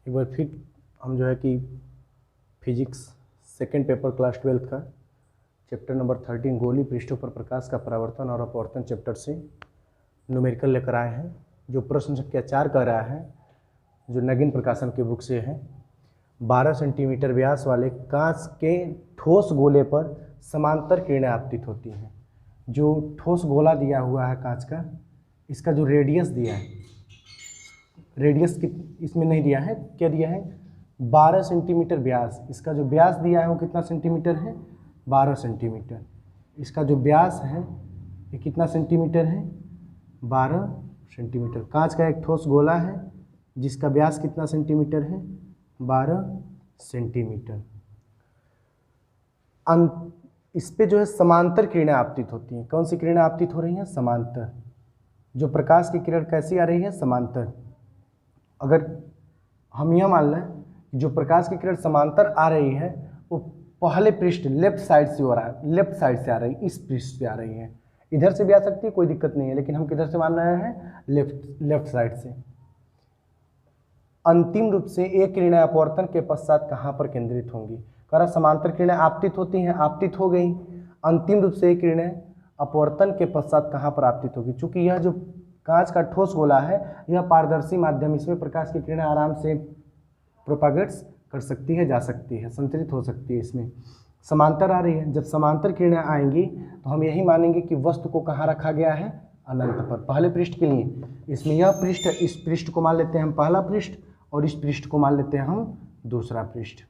एक बार फिर हम जो है कि फिजिक्स सेकेंड पेपर क्लास 12 का चैप्टर नंबर 13 गोलीय पृष्ठों पर प्रकाश का परावर्तन और अपवर्तन चैप्टर से न्यूमेरिकल लेकर आए हैं। जो प्रश्न संख्या 4 कह रहा है, जो नगीन प्रकाशन की बुक से है। 12 सेंटीमीटर व्यास वाले कांच के ठोस गोले पर समांतर किरणें आपतित होती हैं। जो ठोस गोला दिया हुआ है कांच का, इसका जो रेडियस दिया है, रेडियस इसमें नहीं दिया है, क्या दिया है 12 सेंटीमीटर व्यास। इसका जो व्यास दिया है वो कितना सेंटीमीटर है 12 सेंटीमीटर। इसका जो व्यास है ये कितना सेंटीमीटर है 12 सेंटीमीटर। कांच का एक ठोस गोला है जिसका व्यास कितना सेंटीमीटर है 12 सेंटीमीटर। इस पे जो है समांतर किरणें आपतित होती हैं। कौन सी किरणें आपतित हो रही हैं? समांतर। जो प्रकाश की किरण कैसी आ रही है? समांतर। अगर हम यह मान लें जो प्रकाश की किरण समांतर आ रही है वो पहले पृष्ठ लेफ्ट साइड से हो रहा है, लेफ्ट साइड से आ रही है, इस पृष्ठ से आ रही है। इधर से भी आ सकती है, कोई दिक्कत नहीं है, लेकिन हम किधर से मान रहे हैं? लेफ्ट साइड से। अंतिम रूप से ये किरणें अपवर्तन के पश्चात कहाँ पर केंद्रित होंगी? कह रहा समांतर किरणें आपतित होती हैं, आपतित हो गई। अंतिम रूप से ये किरणें अपवर्तन के पश्चात कहाँ पर आपतित होगी? चूंकि यह जो कांच का ठोस गोला है यह पारदर्शी माध्यम, इसमें प्रकाश की किरणें आराम से प्रोपागेट्स कर सकती है, जा सकती है, संचरित हो सकती है। इसमें समांतर आ रही है। जब समांतर किरणें आएंगी तो हम यही मानेंगे कि वस्तु को कहाँ रखा गया है? अनंत पर। पहले पृष्ठ के लिए इसमें यह पृष्ठ है, इस पृष्ठ को मान लेते हैं हम पहला पृष्ठ और इस पृष्ठ को मान लेते हैं हम दूसरा पृष्ठ।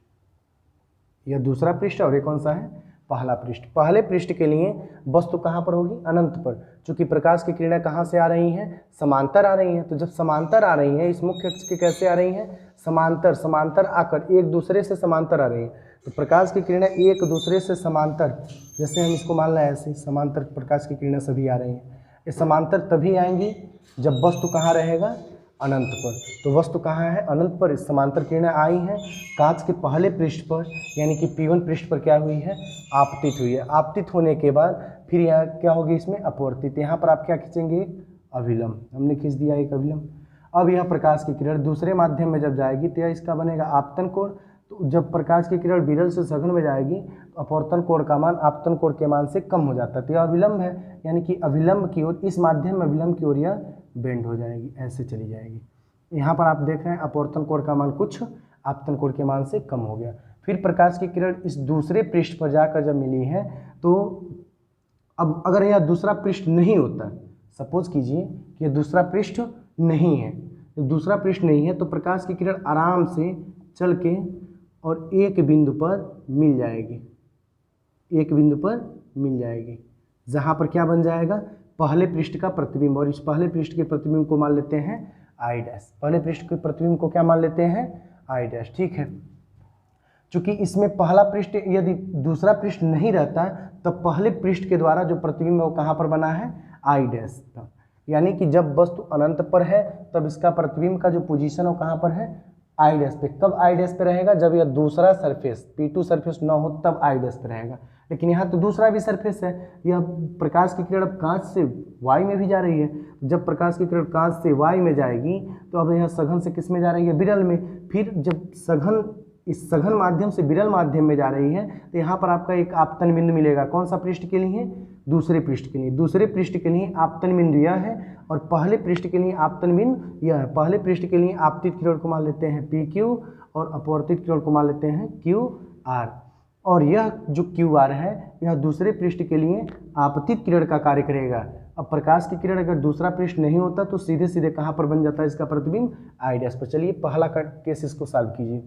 यह दूसरा पृष्ठ और ये कौन सा है? पहला पृष्ठ। पहले पृष्ठ के लिए वस्तु कहाँ पर होगी? अनंत पर। चूंकि प्रकाश की किरणें कहाँ से आ रही हैं? समांतर आ रही हैं। तो जब समांतर आ रही हैं, इस मुख्य अक्ष के कैसे आ रही हैं? समांतर। समांतर आकर एक दूसरे से समांतर आ रही हैं। तो प्रकाश की किरणें एक दूसरे से समांतर, जैसे हम इसको मान लें ऐसे, समांतर प्रकाश की किरणें सभी आ रही हैं। ये समांतर तभी आएंगी जब वस्तु कहाँ रहेगा? अनंत पर। तो वस्तु कहाँ है? अनंत पर। इस समांतर किरणें आई हैं कांच के पहले पृष्ठ पर, यानी कि P1 पृष्ठ पर क्या हुई है? आपतित हुई है। आपतित होने के बाद फिर यहाँ क्या होगी? इसमें अपवर्तित। यहाँ पर आप क्या खींचेंगे? अभिलंब। हमने खींच दिया एक अभिलंब। अब यह प्रकाश की किरण दूसरे माध्यम में जब जाएगी तो यह इसका बनेगा आपतन कोण। तो जब प्रकाश की किरण विरल से सघन में जाएगी तो अपवर्तन कोण का मान आपतन कोण के मान से कम हो जाता है। तो यह अभिलंब है, यानी कि अभिलंब की ओर, इस माध्यम में अभिलंब की ओर यह बेंड हो जाएगी, ऐसे चली जाएगी। यहाँ पर आप देख रहे हैं अपवर्तन कोण का मान कुछ आपतन कोण के मान से कम हो गया। फिर प्रकाश की किरण इस दूसरे पृष्ठ पर जाकर जब मिली है तो अब अगर यह दूसरा पृष्ठ नहीं होता, सपोज कीजिए कि यह दूसरा पृष्ठ नहीं है, दूसरा पृष्ठ नहीं है, तो प्रकाश की किरण आराम से चल के और एक बिंदु पर मिल जाएगी, एक बिंदु पर मिल जाएगी, जहाँ पर क्या बन जाएगा? पहले पृष्ठ का प्रतिबिंब। और इस पहले पृष्ठ के प्रतिबिंब को मान लेते हैं आई डैश। पहले पृष्ठ के प्रतिबिंब को क्या मान लेते हैं? I dash. ठीक है। चूंकि इसमें पहला पृष्ठ, यदि दूसरा पृष्ठ नहीं रहता तब पहले पृष्ठ के द्वारा जो प्रतिबिंब है वो कहाँ पर बना है? I dash. यानी कि जब वस्तु अनंत पर है तब इसका प्रतिबिंब का जो पोजीशन है वो कहाँ पर है? आई डैश पे। कब आई डैश पे रहेगा? जब यह दूसरा सरफेस P2 सरफेस न हो तब आई डैश पे रहेगा। लेकिन यहाँ तो दूसरा भी सरफेस है। यह प्रकाश की किरण अब कांच से वाई में भी जा रही है। जब प्रकाश की किरण कांच से वाई में जाएगी तो अब यह सघन से किस में जा रही है? विरल में। फिर जब सघन, इस सघन माध्यम से विरल माध्यम में जा रही है तो यहाँ पर आपका एक आपतन बिंदु मिलेगा। कौन सा पृष्ठ के लिए? दूसरे पृष्ठ के लिए। दूसरे पृष्ठ के लिए आपतन बिंदु यह है और पहले पृष्ठ के लिए आपतन बिंदु यह है। पहले पृष्ठ के लिए आपतित किरण को मान लेते हैं PQ और अपवर्तित किरण को मान लेते हैं QR। और यह जो QR है यह दूसरे पृष्ठ के लिए आपतित किरण का कार्य करेगा। अब प्रकाश की किरण अगर दूसरा पृष्ठ नहीं होता तो सीधे सीधे कहाँ पर बन जाता है इसका प्रतिबिंब? आई डैश पर। चलिए पहला केस इसको सॉल्व कीजिए।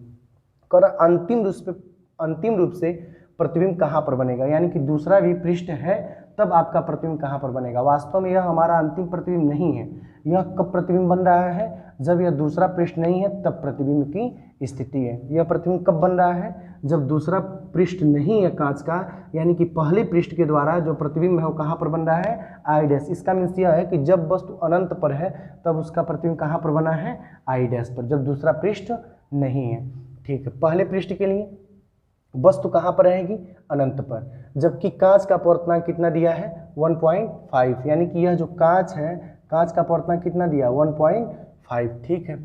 कर अंतिम रूप से प्रतिबिंब कहाँ पर बनेगा? यानी कि दूसरा भी पृष्ठ है तब आपका प्रतिबिंब कहाँ पर बनेगा? वास्तव में यह हमारा अंतिम प्रतिबिंब नहीं है। यह कब प्रतिबिंब बन रहा है? जब यह दूसरा पृष्ठ नहीं है तब प्रतिबिंब की स्थिति है। यह प्रतिबिंब कब बन रहा है? जब दूसरा पृष्ठ नहीं है कांच का, यानी कि पहले पृष्ठ के द्वारा जो प्रतिबिंब है वो कहाँ पर बन रहा है? I dash. इसका मीन्स यह है कि जब वस्तु अनंत पर है तब उसका प्रतिबिंब कहाँ पर बना है? आई डैश पर, जब दूसरा पृष्ठ नहीं है। ठीक है। पहले पृष्ठ के लिए वस्तु कहाँ पर रहेगी? अनंत पर। जबकि कांच का अपवर्तनांक कितना दिया है? 1.5। यानी कि यह जो कांच है, कांच का अपवर्तनांक कितना दिया? 1.5। ठीक है।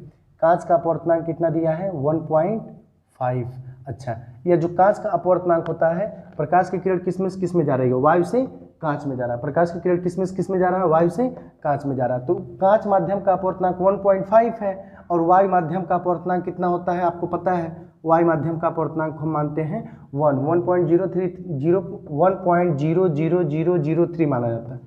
कांच का अपवर्तनांक कितना दिया है 1.5। अच्छा, यह जो कांच का अपवर्तनांक होता है, प्रकाश की किरण किस में जा रही है, वायु से कांच में जा रहा है। प्रकाश की किरण किस में जा रहा है, वायु से कांच में जा रहा है। तो कांच माध्यम का अपवर्तनांक 1.5 है और वायु माध्यम का अपवर्तनांक कितना होता है आपको पता है। वायु माध्यम का अपवर्तनांक हम मानते हैं 1.00003 माना जाता है।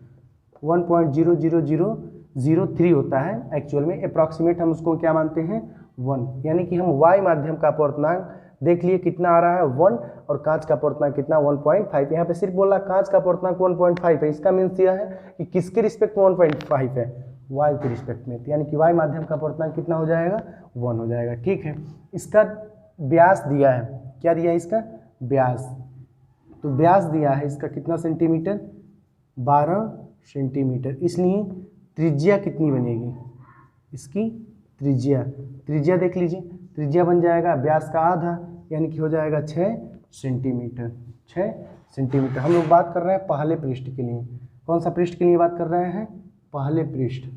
1.00003 होता है एक्चुअल में, अप्रॉक्सीमेट हम उसको क्या मानते हैं 1, यानी कि हम वायु माध्यम का अपवर्तनांक देख लिए कितना आ रहा है 1 और कांच का अपवर्तनांक कितना 1.5। यहाँ पे सिर्फ बोला कांच का अपवर्तनांक 1.5 है, इसका मीन्स यह है कि किसके रिस्पेक्ट में 1.5 है, वायु के रिस्पेक्ट में, यानी कि वायु माध्यम का अपवर्तनांक कितना हो जाएगा 1 हो जाएगा। ठीक है, इसका व्यास दिया है, क्या दिया है इसका व्यास, तो व्यास दिया है इसका कितना सेंटीमीटर 12 सेंटीमीटर। इसलिए त्रिज्या कितनी बनेगी इसकी, त्रिज्या देख लीजिए, त्रिज्या बन जाएगा व्यास का आधा, यानी कि हो जाएगा 6 सेंटीमीटर। 6 सेंटीमीटर। हम लोग बात कर रहे हैं पहले पृष्ठ के लिए। कौन सा पृष्ठ के लिए बात कर रहे हैं, पहले पृष्ठ,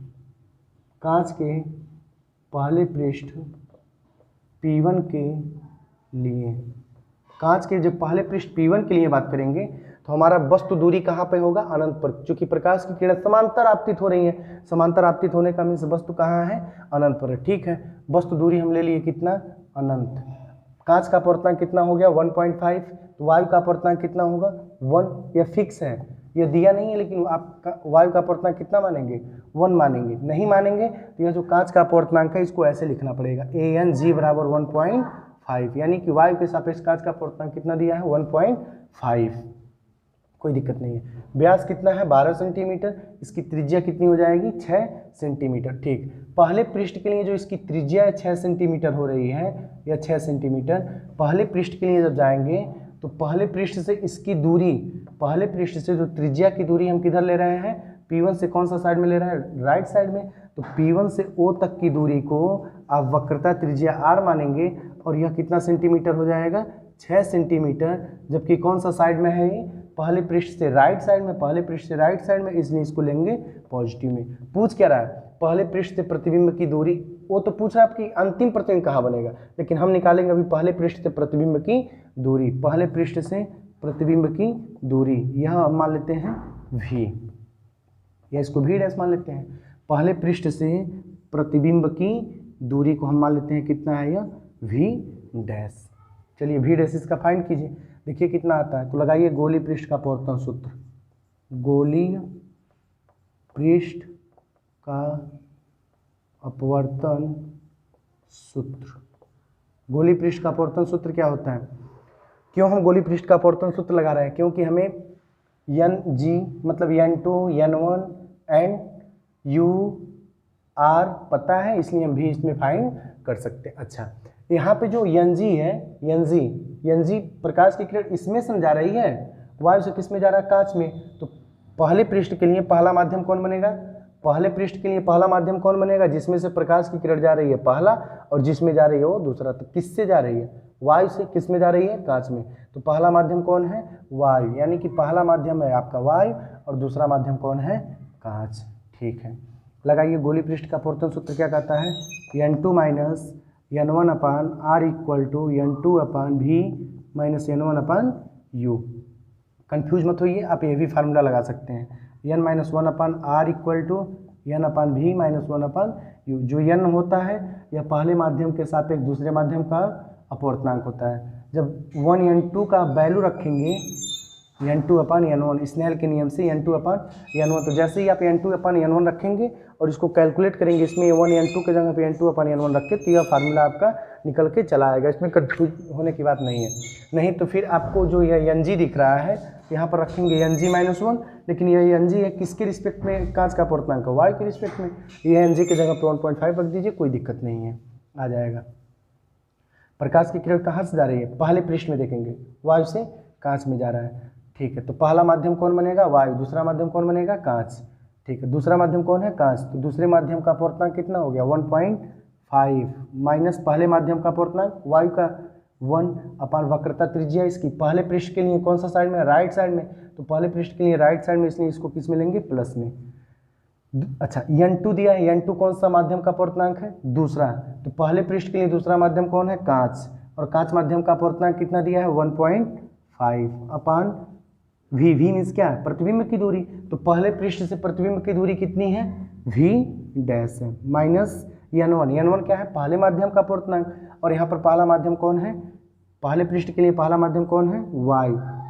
कांच के पहले पृष्ठ P1 के लिए। कांच के जब पहले पृष्ठ P1 के लिए बात करेंगे तो हमारा वस्तु दूरी कहाँ पे होगा, अनंत पर, क्योंकि प्रकाश की किरण समांतर आपतित हो रही है। समांतर आपतित होने का मीन्स वस्तु कहाँ है, अनंत पर है। ठीक है, वस्तु दूरी हम ले लिए कितना, अनंत। कांच का अपवर्तनांक कितना हो गया 1.5, तो वायु का अपवर्तनांक कितना होगा 1। यह फिक्स है, यह दिया नहीं है, लेकिन आप वायु का अपवर्तनांक कितना मानेंगे 1 मानेंगे। नहीं मानेंगे तो यह जो कांच का अपवर्तनांक है इसको ऐसे लिखना पड़ेगा, ANG बराबर 1.5, यानी कि वायु के सापेक्ष कांच का अपवर्तनांक कितना दिया है 1.5। कोई दिक्कत नहीं है। व्यास कितना है 12 सेंटीमीटर, इसकी त्रिज्या कितनी हो जाएगी 6 सेंटीमीटर। ठीक, पहले पृष्ठ के लिए जो इसकी त्रिज्या 6 सेंटीमीटर हो रही है, या 6 सेंटीमीटर, पहले पृष्ठ के लिए जब जाएंगे तो पहले पृष्ठ से इसकी दूरी, पहले पृष्ठ से जो त्रिज्या की दूरी हम किधर ले रहे हैं, P1 से कौन सा साइड में ले रहे हैं, राइट साइड में। तो P1 से O तक की दूरी को आप वक्रता त्रिज्या R मानेंगे और यह कितना सेंटीमीटर हो जाएगा 6 सेंटीमीटर, जबकि कौन सा साइड में है ये, पहले पृष्ठ से राइट साइड में, पहले पृष्ठ से राइट साइड में, इसलिए इसको लेंगे पॉजिटिव में। पूछ क्या रहा है, पहले पृष्ठ से प्रतिबिंब की दूरी, वो तो पूछ रहा है आपकी अंतिम प्रतिबिंब कहाँ बनेगा, लेकिन हम निकालेंगे अभी पहले पृष्ठ से प्रतिबिंब की दूरी। पहले पृष्ठ से प्रतिबिंब की दूरी यह हम मान लेते हैं V, या इसको V डैश मान लेते हैं। पहले पृष्ठ से प्रतिबिंब की दूरी को हम मान लेते हैं कितना है यह V डैश। चलिए V डैश इसका फाइंड कीजिए, देखिए कितना आता है। तो लगाइए गोलीय पृष्ठ का अपवर्तन सूत्र, गोलीय पृष्ठ का अपवर्तन सूत्र। गोलीय पृष्ठ का अपवर्तन सूत्र क्या होता है, क्यों हम गोलीय पृष्ठ का अपवर्तन सूत्र लगा रहे हैं, क्योंकि हमें NG मतलब N2 N1 एंड UR पता है, इसलिए हम भी इसमें फाइंड कर सकते हैं। अच्छा, यहाँ पे जो NG है, NG प्रकाश की किरण इसमें से जा रही है, वायु से किस में जा रहा है, कांच में। तो पहले पृष्ठ के लिए पहला माध्यम कौन बनेगा, पहले पृष्ठ के लिए पहला माध्यम कौन बनेगा, जिसमें से प्रकाश की किरण जा रही है पहला और जिसमें जा रही है वो दूसरा। तो किससे जा रही है, वायु से, किस में जा रही है, कांच में। तो पहला माध्यम कौन है, वायु, यानी कि पहला माध्यम है आपका वायु और दूसरा माध्यम कौन है, कांच। ठीक है, लगाइए गोलीय पृष्ठ का अपवर्तन सूत्र क्या कहता है, N2 minus N1 upon R equal to N2 upon V minus N1 upon U। Confuse मत होइए, आप ये भी फार्मूला लगा सकते हैं, N minus 1 upon R equal to N upon V minus 1 upon U। जो N होता है यह पहले माध्यम के सापेक्ष दूसरे माध्यम का अपवर्तनांक होता है। जब 1 N2 का वैल्यू रखेंगे N2 अपान N1, स्नेल के नियम से N2 अपान N1, तो जैसे ही आप N2 अपान N1 रखेंगे और इसको कैलकुलेट करेंगे, इसमें 1 N2 के जगह पे N2 अपान N1 रखें तो यह फार्मूला आपका निकल के चला आएगा। इसमें कन्फ्यूज होने की बात नहीं है। नहीं तो फिर आपको जो यह NG दिख रहा है यहाँ पर रखेंगे NG माइनस 1, लेकिन यह NG है किसके रिस्पेक्ट में, कांच का अपवर्तनांक वायु के रिस्पेक्ट में। ये NG की जगह पर 1.5 रख दीजिए, कोई दिक्कत नहीं है, आ जाएगा। प्रकाश की किरण कहाँ से जा रही है, पहले पृष्ठ में देखेंगे, वायु से कांच में जा रहा है। ठीक है, तो पहला माध्यम कौन बनेगा, वायु, दूसरा माध्यम कौन बनेगा, कांच। ठीक है, दूसरा माध्यम कौन है, कांच। तो दूसरे माध्यम का अपवर्तनांक कितना हो गया 1.5 माइनस पहले माध्यम का अपवर्तनांक वायु का 1 अपान वक्रता त्रिज्या इसकी। पहले पृष्ठ के लिए कौन सा साइड में, राइट साइड में, तो पहले पृष्ठ के लिए राइट साइड में, इसलिए इसको किस में लेंगे, प्लस में। अच्छा n2 दिया है, n2 कौन सा माध्यम का अपवर्तनांक है? दूसरा। तो पहले पृष्ठ के लिए दूसरा माध्यम कौन है? कांच। और कांच माध्यम का अपवर्तनांक कितना दिया है? 1.5 अपान v। v मीन्स क्या है? प्रतिबिंब की दूरी। तो पहले पृष्ठ से प्रतिबिंब की दूरी कितनी है? v डैश है माइनस n1। n1 क्या है? पहले माध्यम का अपवर्तनांक। और यहाँ पर पहला माध्यम कौन है? पहले पृष्ठ के लिए पहला माध्यम कौन है?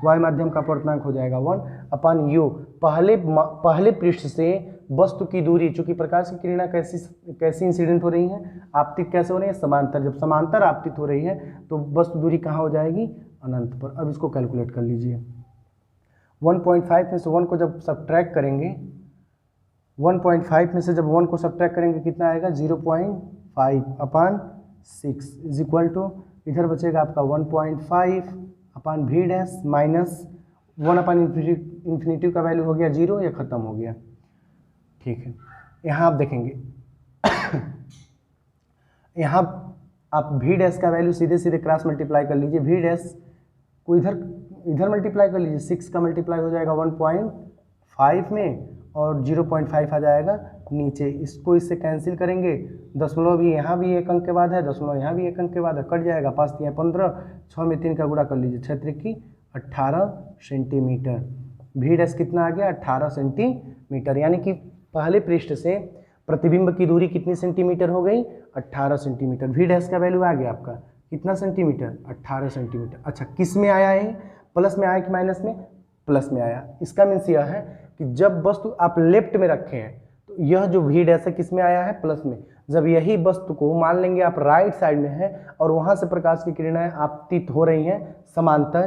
y माध्यम का अपवर्तनांक हो जाएगा 1 अपान u। पहले पृष्ठ से वस्तु की दूरी, चूंकि प्रकाश की किरणें कैसी इंसिडेंट हो रही हैं? आपतित कैसे हो रही है? समांतर। जब समांतर आपतित हो रही है तो वस्तु दूरी कहाँ हो जाएगी? अनंत पर। अब इसको कैलकुलेट कर लीजिए। 1.5 में से 1 को जब सब्ट्रैक्ट करेंगे, 1.5 में से जब 1 को सब्ट्रैक्ट करेंगे कितना आएगा? 0.5 अपान 6 इज इक्वल टू, इधर बचेगा आपका 1.5 अपान v डैश माइनस 1 अपान इन्फिनिटी का वैल्यू हो गया 0, या खत्म हो गया। ठीक है, यहाँ आप देखेंगे यहाँ आप v डैश का वैल्यू सीधे सीधे क्रॉस मल्टीप्लाई कर लीजिए। v डैश को इधर मल्टीप्लाई कर लीजिए, 6 का मल्टीप्लाई हो जाएगा 1.5 में और 0.5 आ जाएगा नीचे। इसको इससे कैंसिल करेंगे, दशमलव भी यहाँ भी एक अंक के बाद है, दशमलव यहाँ भी एक अंक के बाद है, कट जाएगा। 5 3 15, 6 में 3 का गुणा कर लीजिए, 6 3 18 सेंटीमीटर। v डैश कितना आ गया? 18 सेंटीमीटर। यानी कि पहले पृष्ठ से प्रतिबिंब की दूरी कितनी सेंटीमीटर हो गई? 18 सेंटीमीटर। v डैश का वैल्यू आ गया आपका कितना सेंटीमीटर? 18 सेंटीमीटर। अच्छा, किस में आया है? प्लस में आया कि माइनस में? प्लस में आया। इसका मीन्स यह है कि जब वस्तु आप लेफ्ट में रखे हैं तो यह जो v डैश है किस में आया है? प्लस में। जब यही वस्तु को मान लेंगे आप राइट साइड में है और वहां से प्रकाश की किरणें आपतित हो रही हैं समांतर,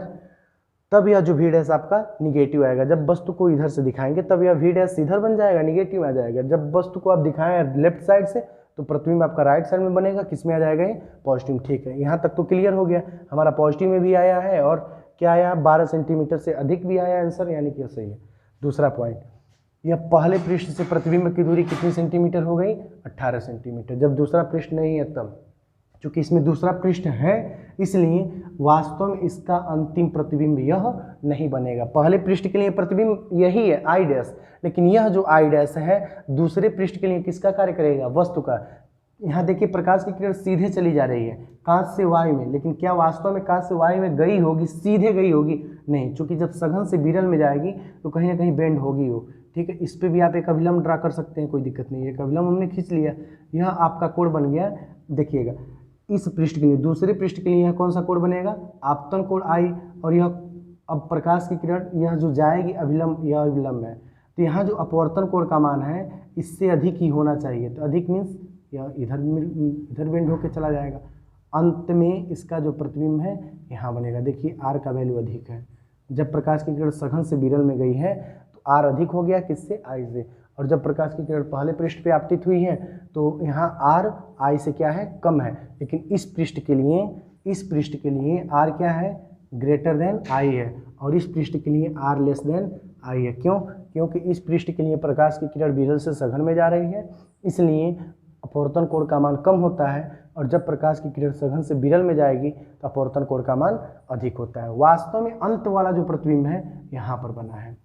तब यह जो v डैश आपका निगेटिव आएगा। जब वस्तु को इधर से दिखाएंगे तब यह v डैश इधर बन जाएगा, निगेटिव आ जाएगा। जब वस्तु को आप दिखाएं लेफ्ट साइड से तो प्रतिबिंब आपका राइट साइड में बनेगा, किस में आ जाएगा? ये पॉजिटिव। ठीक है, यहाँ तक तो क्लियर हो गया। हमारा पॉजिटिव में भी आया है और क्या आया? 12 सेंटीमीटर से अधिक भी आया आंसर, यानी कि सही है। दूसरा पॉइंट, यह पहले पृष्ठ से प्रतिबिंब की दूरी कितनी सेंटीमीटर हो गई? 18 सेंटीमीटर। जब दूसरा पृष्ठ नहीं है तब, चूंकि इसमें दूसरा पृष्ठ है इसलिए वास्तव में इसका अंतिम प्रतिबिंब यह नहीं बनेगा। पहले पृष्ठ के लिए प्रतिबिंब यही है आई डैश, लेकिन यह जो आई डैश है दूसरे पृष्ठ के लिए किसका कार्य करेगा? वस्तु का। यहाँ देखिए प्रकाश की किरण सीधे चली जा रही है कांच से वायु में, लेकिन क्या वास्तव में कांच से वायु में गई होगी? सीधे गई होगी? नहीं, चूंकि जब सघन से विरल में जाएगी तो कहीं ना कहीं बेंड होगी हो। ठीक है, इस पर भी आप एक अभिलंब ड्रा कर सकते हैं, कोई दिक्कत नहीं है। एक अभिलंब हमने खींच लिया, यह आपका कोण बन गया। देखिएगा इस पृष्ठ के लिए, दूसरे पृष्ठ के लिए यह कौन सा कोण बनेगा? आपतन कोण आई। और यह अब प्रकाश की किरण यह जो जाएगी अभिलंब, यह अभिलंब है, तो यहाँ जो अपवर्तन कोण का मान है इससे अधिक ही होना चाहिए। तो अधिक मीन्स यह इधर बेंड होकर चला जाएगा। अंत में इसका जो प्रतिबिंब है यहाँ बनेगा। देखिए आर का वैल्यू अधिक है। जब प्रकाश की किरण सघन से विरल में गई है तो आर अधिक हो गया, किससे? आई से। और जब प्रकाश की किरण पहले पृष्ठ पे आपतित हुई है तो यहाँ आर आई से क्या है? कम है। लेकिन इस पृष्ठ के लिए आर क्या है? ग्रेटर देन आई है, और इस पृष्ठ के लिए आर लेस देन आई है। क्यों? क्योंकि इस पृष्ठ के लिए प्रकाश की किरण विरल से सघन में जा रही है, इसलिए अपवर्तन कोण का मान कम होता है। और जब प्रकाश की किरण सघन से विरल में जाएगी तो अपवर्तन कोण का मान अधिक होता है। वास्तव में अंत वाला जो प्रतिबिंब है यहाँ पर बना है।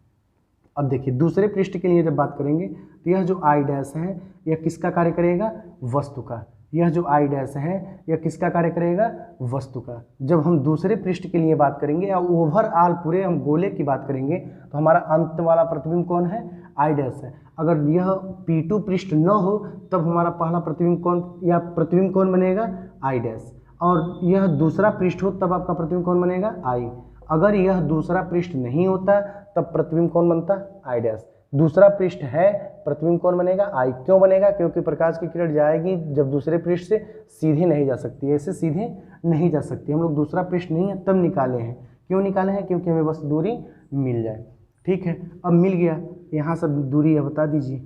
अब देखिए दूसरे पृष्ठ के लिए जब बात करेंगे तो यह जो आई डैश है यह किसका कार्य करेगा? वस्तु का। यह जो आई डैश है यह किसका कार्य करेगा? वस्तु का। जब हम दूसरे पृष्ठ के लिए बात करेंगे या ओवरऑल पूरे हम गोले की बात करेंगे तो हमारा अंत वाला प्रतिबिंब कौन है? आई डैश है। अगर यह P2 पृष्ठ न हो तब हमारा पहला प्रतिबिंब कौन या प्रतिबिंब कौन बनेगा? I dash. और यह दूसरा पृष्ठ हो तब आपका प्रतिबिंब कौन बनेगा? आई। अगर यह दूसरा पृष्ठ नहीं होता तब प्रतिबिंब कौन बनता? I dash. दूसरा पृष्ठ है, प्रतिबिंब कौन बनेगा? आई। क्यों बनेगा? क्योंकि प्रकाश की किरण जाएगी जब दूसरे पृष्ठ से सीधे नहीं जा सकती, ऐसे सीधे नहीं जा सकती। हम लोग दूसरा पृष्ठ नहीं है तब निकाले हैं। क्यों निकाले हैं? क्योंकि हमें बस दूरी मिल जाए। ठीक है, अब मिल गया, यहाँ सब दूरी है बता दीजिए।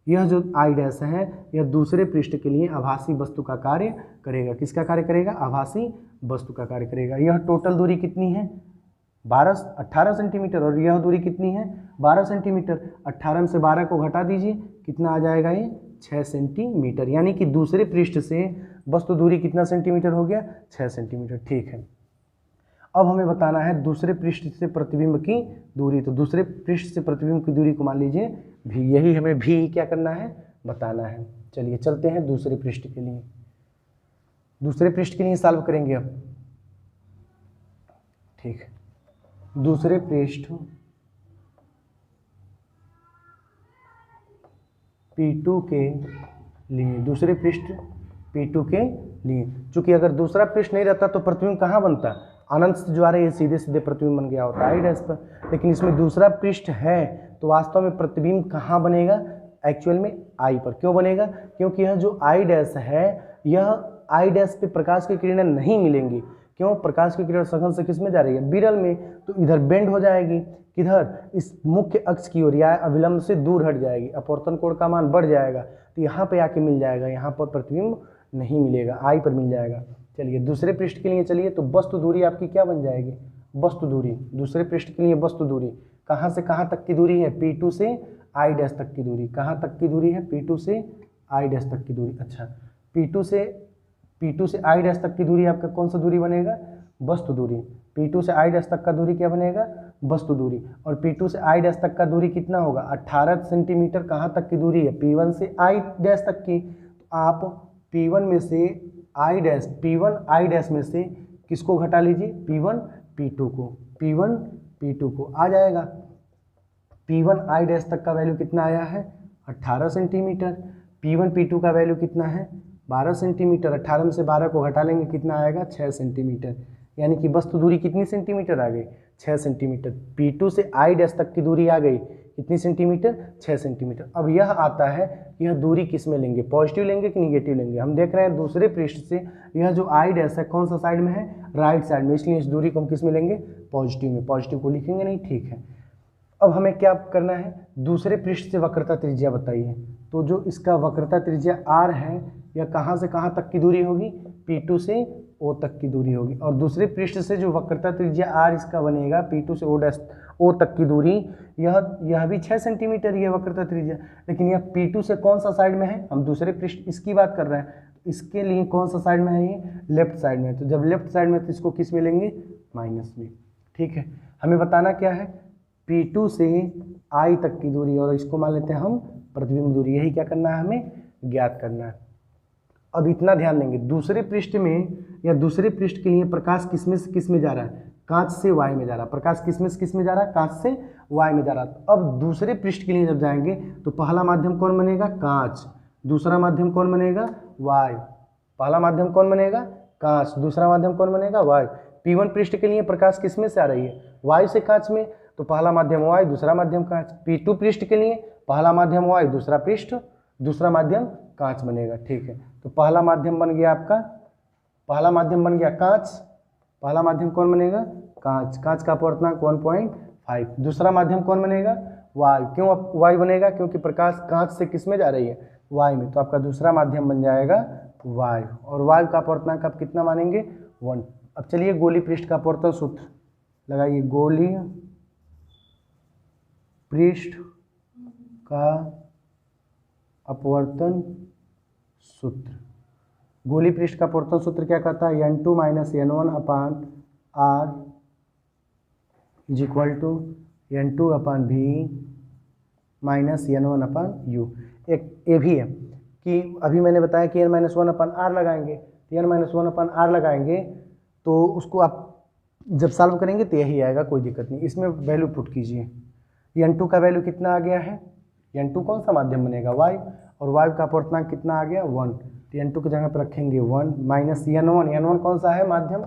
यह जो आई डैश है यह दूसरे पृष्ठ के लिए आभासी वस्तु का कार्य करेगा। किसका कार्य करेगा? आभासी वस्तु का कार्य करेगा। यह टोटल दूरी कितनी है? 18 सेंटीमीटर। और यह दूरी कितनी है? 12 सेंटीमीटर। 18 में से 12 को घटा दीजिए, कितना आ जाएगा? ये 6 सेंटीमीटर। यानी कि दूसरे पृष्ठ से वस्तु दूरी कितना सेंटीमीटर हो गया? 6 सेंटीमीटर। ठीक है, अब हमें बताना है दूसरे पृष्ठ से प्रतिबिंब की दूरी। तो दूसरे पृष्ठ से प्रतिबिंब की दूरी को मान लीजिए भी, यही हमें भी क्या करना है, बताना है। चलिए चलते हैं दूसरे पृष्ठ के लिए। दूसरे पृष्ठ के लिए सॉल्व करेंगे अब। ठीक है, दूसरे पृष्ठ P2 के लिए, दूसरे पृष्ठ P2 के लिए, चूंकि अगर दूसरा पृष्ठ नहीं रहता तो प्रतिबिंब कहाँ बनता, अनंत से जो आ रही है सीधे सीधे प्रतिबिंब बन गया होता आई डैश पर। लेकिन इसमें दूसरा पृष्ठ है तो वास्तव में प्रतिबिंब कहाँ बनेगा, एक्चुअल में आई पर। क्यों बनेगा, क्योंकि यह जो आई डैश है, यह आई डैश पे प्रकाश की किरणें नहीं मिलेंगी। क्यों, प्रकाश की किरण सघन से किस में जा रही है, विरल में, तो इधर बेंड हो जाएगी, किधर, इस मुख्य अक्ष की ओर या अविलंब से दूर हट जाएगी, अपवर्तन कोण का मान बढ़ जाएगा, तो यहाँ पे आके मिल जाएगा, यहाँ पर प्रतिबिंब नहीं मिलेगा, आई पर मिल जाएगा। चलिए दूसरे पृष्ठ के लिए चलिए, तो वस्तु दूरी आपकी क्या बन जाएगी, वस्तु दूरी, दूसरे पृष्ठ के लिए वस्तु दूरी कहाँ से कहाँ तक की दूरी है, P2 से आई डैश तक की दूरी, कहाँ तक की दूरी है, P2 से आई डैश तक की दूरी। अच्छा, P2 से आई डैश तक की दूरी आपका कौन सा दूरी बनेगा, वस्तु दूरी। P2 से आई डैश तक का दूरी क्या बनेगा, वस्तु दूरी। और P2 से आई डैश तक का दूरी कितना होगा, 18 सेंटीमीटर। कहाँ तक की दूरी है, P1 से आई डैश तक की। तो आप P1 में से I dash, P1 I dash में से किसको घटा लीजिए, P1 P2 को, P1 P2 को आ जाएगा। P1 आई डैश तक का वैल्यू कितना आया है, 18 सेंटीमीटर। P1 P2 का वैल्यू कितना है, 12 सेंटीमीटर। 18 में से 12 को घटा लेंगे, कितना आएगा, 6 सेंटीमीटर। यानी कि वस्तु दूरी कितनी सेंटीमीटर आ गई, 6 सेंटीमीटर। P2 से आई डैश तक की दूरी आ गई कितनी सेंटीमीटर, 6 सेंटीमीटर। अब यह आता है, यह दूरी किस में लेंगे, पॉजिटिव लेंगे कि निगेटिव लेंगे। हम देख रहे हैं दूसरे पृष्ठ से यह जो आई डैश है कौन सा साइड में है, राइट साइड में, इसलिए इस दूरी को हम किस में लेंगे, पॉजिटिव में। पॉजिटिव को लिखेंगे नहीं, ठीक है। अब हमें क्या करना है, दूसरे पृष्ठ से वक्रता त्रिज्या बताइए। तो जो इसका वक्रता त्रिज्या R है, यह कहाँ से कहाँ तक की दूरी होगी, P2 से O तक की दूरी होगी। और दूसरे पृष्ठ से जो वक्रता त्रिज्या R इसका बनेगा, P2 से O तक की दूरी, यह भी 6 सेंटीमीटर ये वक्रता त्रिज्या। लेकिन यह P2 से कौन सा साइड में है, हम दूसरे पृष्ठ इसकी बात कर रहे हैं, इसके लिए कौन सा साइड में है, ये लेफ्ट साइड में। तो जब लेफ्ट साइड में तो इसको किस में लेंगे, माइनस में। ठीक है, हमें बताना क्या है, P2 से I तक की दूरी, और इसको मान लेते हैं हम प्रतिबिंब दूरी। यही क्या करना है, हमें ज्ञात करना है। अब इतना ध्यान देंगे, दूसरे पृष्ठ में या दूसरे पृष्ठ के लिए प्रकाश किसमें से किस में जा रहा है, कांच से वाई में जा रहा है। प्रकाश किसमें से किस में जा रहा है, कांच से वाई में जा रहा है। तो अब दूसरे पृष्ठ के लिए जब जाएंगे तो पहला माध्यम कौन बनेगा, कांच। दूसरा माध्यम कौन बनेगा, वाई। पहला माध्यम कौन बनेगा, कांच। दूसरा माध्यम कौन बनेगा, वाई। P1 पृष्ठ के लिए प्रकाश किसमें से आ रही है, वाई से कांच में, तो पहला माध्यम वाई, दूसरा माध्यम कांच। P2 पृष्ठ के लिए पहला माध्यम वाई, दूसरा माध्यम कांच बनेगा। ठीक है, तो पहला माध्यम बन गया आपका, पहला माध्यम बन गया कांच। पहला माध्यम कौन बनेगा, कांच। कांच का अपवर्तनांक 1.5। दूसरा माध्यम कौन बनेगा, वाई। क्यों वाई बनेगा, क्योंकि प्रकाश कांच से किस में जा रही है, वाई में। तो आपका दूसरा माध्यम बन जाएगा वाई, और वाई का अपवर्तनांक आप कितना मानेंगे, 1। अब चलिए गोली पृष्ठ का अपवर्तन सूत्र लगाइए। गोली पृष्ठ का अपवर्तन सूत्र, गोली पृष्ठ का अपवर्तन सूत्र क्या कहता है, N2 minus N1 upon R is equal to N2 upon V minus N1 upon U। एक ये भी है कि अभी मैंने बताया कि N-1 अपान R लगाएंगे, तो N-1 अपान R लगाएंगे तो उसको आप जब सॉल्व करेंगे तो यही आएगा, कोई दिक्कत नहीं। इसमें वैल्यू पुट कीजिए। N2 का वैल्यू कितना आ गया है, N2 कौन सा माध्यम बनेगा, Y, और Y का अपवर्तनांक कितना आ गया, 1। तो N2 की जगह पर रखेंगे 1 माइनस N1। N1 कौन सा है माध्यम,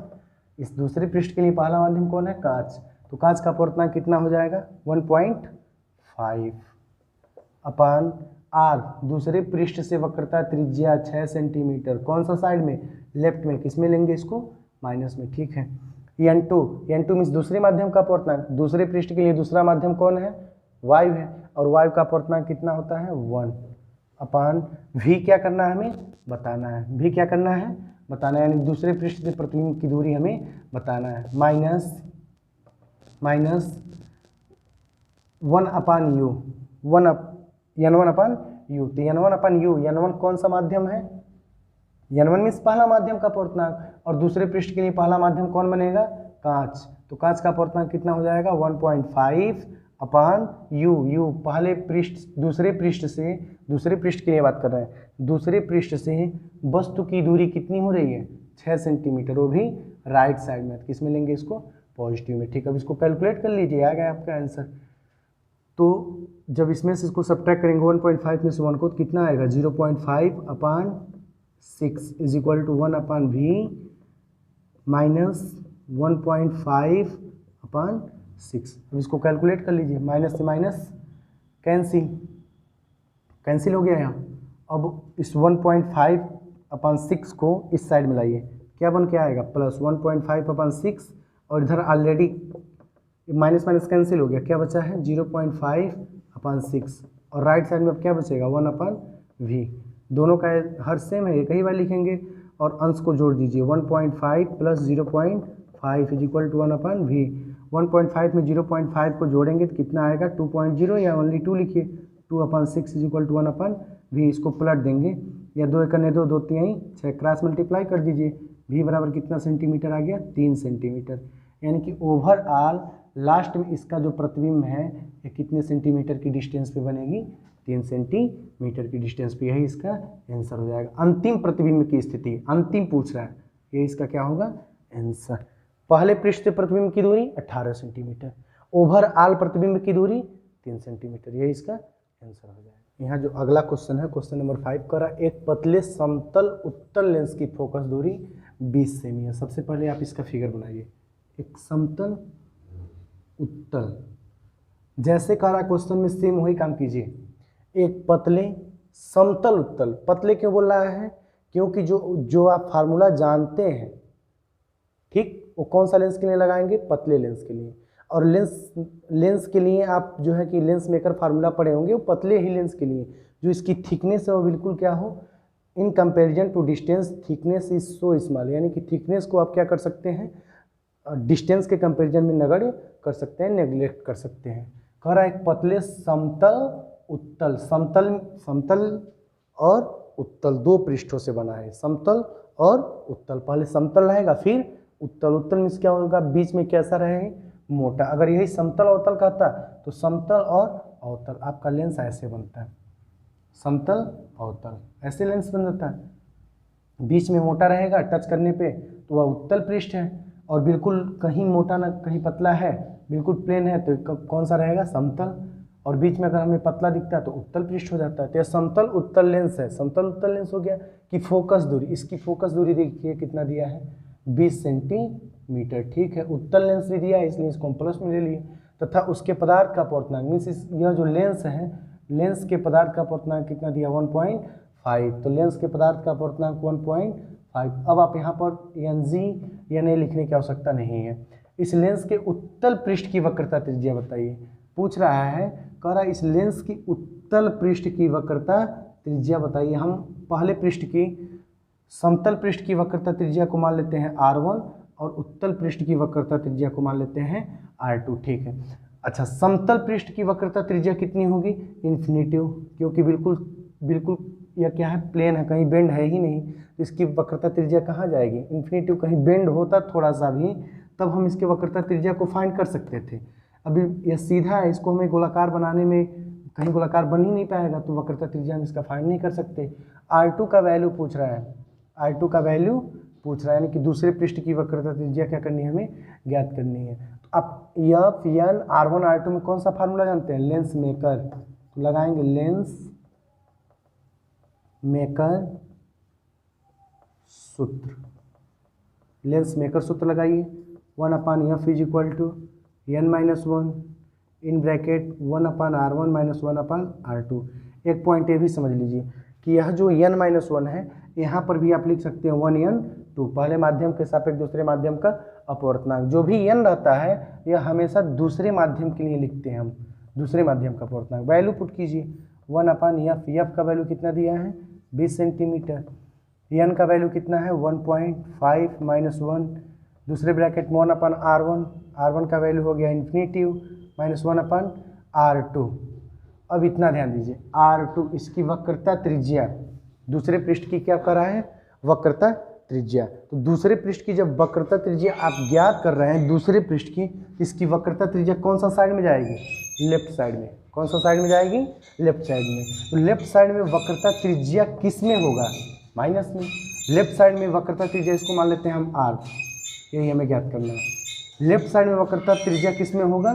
इस दूसरे पृष्ठ के लिए पहला माध्यम कौन है, कांच। तो कांच का अपवर्तनांक कितना हो जाएगा, 1.5 अपान R। दूसरे पृष्ठ से वक्रता त्रिज्या 6 सेंटीमीटर, कौन सा साइड में, लेफ्ट में। किस में लेंगे इसको, माइनस में। ठीक है, N2 मीन्स दूसरे माध्यम का अपवर्तनांक। दूसरे पृष्ठ के लिए दूसरा माध्यम कौन है, वायु है, और वायु का अपवर्तनांक कितना होता है, 1 अपान V। क्या करना है, हमें बताना है, V क्या करना है, बताना है, यानी दूसरे पृष्ठ से प्रतिबिंब की दूरी हमें बताना है। Minus 1 upon U, N1 upon U। तो N1 अपान U, N1 कौन सा माध्यम है, N1 मीन्स पहला माध्यम का अपवर्तनांक, और दूसरे पृष्ठ के लिए पहला माध्यम कौन बनेगा, कांच, तो कांच का अपवर्तनांक कितना हो जाएगा 1.5 अपान यू पहले पृष्ठ दूसरे पृष्ठ की बात कर रहे हैं, दूसरे पृष्ठ से वस्तु की दूरी कितनी हो रही है 6 सेंटीमीटर, वो भी राइट साइड में, किस में लेंगे इसको पॉजिटिव में। ठीक है, अब इसको कैलकुलेट कर लीजिए, आ गया आपका आंसर। तो जब इसमें से इसको सब्ट्रैक्ट करेंगे 1.5 में से 1 को, तो कितना आएगा 0.5 upon 6 is equal to 1 upon V minus 1.5 upon 6। अब इसको कैलकुलेट कर लीजिए, माइनस से माइनस कैंसिल हो गया यहाँ। अब इस 1.5 अपान 6 को इस साइड में लाइए, क्या बन के आएगा प्लस 1.5 अपान 6, और इधर ऑलरेडी माइनस माइनस कैंसिल हो गया, क्या बचा है 0.5 अपान 6, और राइट साइड में अब क्या बचेगा 1 अपान वी। दोनों का हर सेम है, एक ही बार लिखेंगे और अंश को जोड़ दीजिए 1.5 plus 0.5 is equal to 1 upon V. 1.5 में 0.5 को जोड़ेंगे तो कितना आएगा 2.0, या ओनली 2 लिखिए, 2 upon 6 is equal to 1 upon V. इसको पलट देंगे, या 2 करने 2 3 6 क्रॉस मल्टीप्लाई कर दीजिए, वी बराबर कितना सेंटीमीटर आ गया 3 सेंटीमीटर। यानी कि ओवरऑल लास्ट में इसका जो प्रतिबिंब है ये कितने सेंटीमीटर की डिस्टेंस पे बनेगी 3 सेंटीमीटर की डिस्टेंस पे, यही इसका आंसर हो जाएगा। अंतिम प्रतिबिंब की स्थिति अंतिम पूछ रहा है, ये इसका क्या होगा आंसर। पहले पृष्ठ से प्रतिबिंब की दूरी 18 सेंटीमीटर, ओवरऑल प्रतिबिंब की दूरी 3 सेंटीमीटर, यही इसका आंसर हो जाएगा। यहाँ जो अगला क्वेश्चन है क्वेश्चन नंबर 5 का, एक पतले समतल उत्तल लेंस की फोकस दूरी 20 सेमी है। सबसे पहले आप इसका फिगर बनाइए, एक समतल उत्तल, जैसे कह रहा क्वेश्चन में सेम वही काम कीजिए। एक पतले समतल उत्तल, पतले क्यों बोल रहा है क्योंकि जो आप फार्मूला जानते हैं, ठीक, वो कौन सा लेंस के लिए लगाएंगे पतले लेंस के लिए, और लेंस के लिए आप जो है कि लेंस मेकर फार्मूला पढ़े होंगे, वो पतले ही लेंस के लिए जो इसकी थिकनेस है वो बिल्कुल क्या हो, in comparison to distance thickness is so small, यानी कि थिकनेस को आप क्या कर सकते हैं डिस्टेंस के कंपेरिजन में नगण्य कर सकते हैं, नेग्लेक्ट कर सकते हैं। कह रहा है एक पतले समतल उत्तल, समतल और उत्तल दो पृष्ठों से बना है, समतल और उत्तल। पहले समतल रहेगा फिर उत्तल, उत्तल मीन्स क्या होगा बीच में कैसा रहे मोटा। अगर यही समतल अवतल कहता तो समतल और अवतल आपका लेंस ऐसे बनता है, समतल अवतल ऐसे लेंस बन जाता है, बीच में मोटा रहेगा टच करने पे तो वह उत्तल पृष्ठ है, और बिल्कुल कहीं मोटा ना कहीं पतला है, बिल्कुल प्लेन है तो कौन सा रहेगा समतल, और बीच में अगर हमें पतला दिखता है तो उत्तल पृष्ठ हो जाता है। तो यह समतल उत्तल लेंस है, समतल उत्तल लेंस हो गया। कि फोकस दूरी, इसकी फोकस दूरी देखिए कितना दिया है 20 सेंटीमीटर, ठीक है। उत्तल लेंस भी दिया है इसलिए इसको हम प्लस में ले लिए, तथा उसके पदार्थ का अपवर्तनांक मीन्स यह जो लेंस है लेंस के पदार्थ का अपवर्तनांक कितना दिया 1.5, तो लेंस के पदार्थ का अपवर्तनांक 1.5। अब आप यहाँ पर NG लिखने की आवश्यकता नहीं है। इस लेंस के उत्तल पृष्ठ की वक्रता त्रिज्या बताइए, पूछ रहा है, कह रहा है इस लेंस की उत्तल पृष्ठ की वक्रता त्रिज्या बताइए। हम पहले पृष्ठ की समतल पृष्ठ की वक्रता त्रिज्या को मान लेते हैं R1 और उत्तल पृष्ठ की वक्रता त्रिज्या को मान लेते हैं R2, ठीक है। अच्छा, समतल पृष्ठ की वक्रता त्रिज्या कितनी होगी इन्फिनिटिव, क्योंकि बिल्कुल यह क्या है प्लेन है, कहीं बेंड है ही नहीं, तो इसकी वक्रता त्रिज्या कहाँ जाएगी इन्फिनिटिव। कहीं बेंड होता थोड़ा सा भी तब हम इसके वक्रता त्रिज्या को फाइंड कर सकते थे। अभी यह सीधा है, इसको हमें गोलाकार बनाने में कहीं गोलाकार बन ही नहीं पाएगा, तो वक्रता त्रिज्या हम इसका फाइंड नहीं कर सकते। R2 का वैल्यू पूछ रहा है, R2 का वैल्यू पूछ रहा है, यानी कि दूसरे पृष्ठ की वक्रता त्रिज्या क्या करनी है हमें ज्ञात करनी है। तो आप FN R1 R2 में कौन सा फार्मूला जानते हैं लेंस मेकर, तो लगाएंगे लेंस मेकर सूत्र, लेंस मेकर सूत्र लगाइए 1/F is equal to N-1 in bracket 1/R1 - 1/R2। एक पॉइंट ये भी समझ लीजिए कि यह जो N-1 है यहाँ पर भी आप लिख सकते हैं 1N2, पहले माध्यम के सापेक्ष दूसरे माध्यम का अपवर्तनांक। जो भी N रहता है यह हमेशा दूसरे माध्यम के लिए लिखते हैं हम, दूसरे माध्यम का अपवर्तनांक। वैल्यू पुट कीजिए 1/F, F का वैल्यू कितना दिया है 20 सेंटीमीटर, N का वैल्यू कितना है 1.5 - 1, दूसरे ब्रैकेट में 1/R1, R1 का वैल्यू हो गया इन्फिनिटिव माइनस 1/R2। अब इतना ध्यान दीजिए R2 इसकी वक्रता त्रिज्या दूसरे पृष्ठ की क्या कर रहा है वक्रता त्रिज्या। तो दूसरे पृष्ठ की जब वक्रता त्रिज्या आप ज्ञात कर रहे हैं दूसरे पृष्ठ की, इसकी वक्रता त्रिज्या कौन सा साइड में जाएगी? लेफ्ट साइड में। कौन सा साइड में जाएगी? लेफ्ट साइड में। तो लेफ्ट साइड में वक्रता त्रिज्या किस में होगा? माइनस में। लेफ्ट साइड में वक्रता त्रिज्या इसको मान लेते हैं हम आर, यही हमें ज्ञात करना है। लेफ्ट साइड में वक्रता त्रिज्या किस में होगा?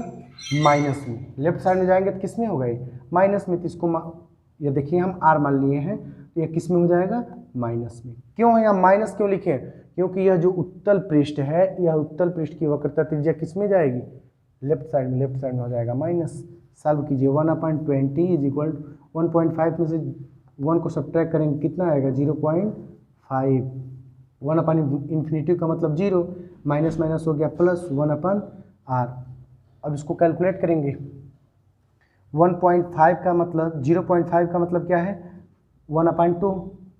माइनस में। लेफ्ट साइड में जाएंगे तो किस में होगा? ये माइनस में। तो इसको ये देखिए हम आर मान लिए हैं, तो यह किस में हो जाएगा? माइनस में। क्यों है यहाँ माइनस क्यों लिखे? क्योंकि यह जो उत्तल पृष्ठ है, यह उत्तल पृष्ठ की वक्रता त्रिज्या किस में जाएगी? लेफ्ट साइड में। लेफ्ट साइड में हो जाएगा माइनस। सॉल्व कीजिए। 1/20 इज इक्वल 1.5 में से 1 को सब्ट्रैक्ट करेंगे कितना आएगा? 0.5। 1/∞ का मतलब 0, माइनस माइनस हो गया प्लस 1/r। अब इसको कैलकुलेट करेंगे। 1.5 का मतलब 0.5 का मतलब क्या है? 1/2।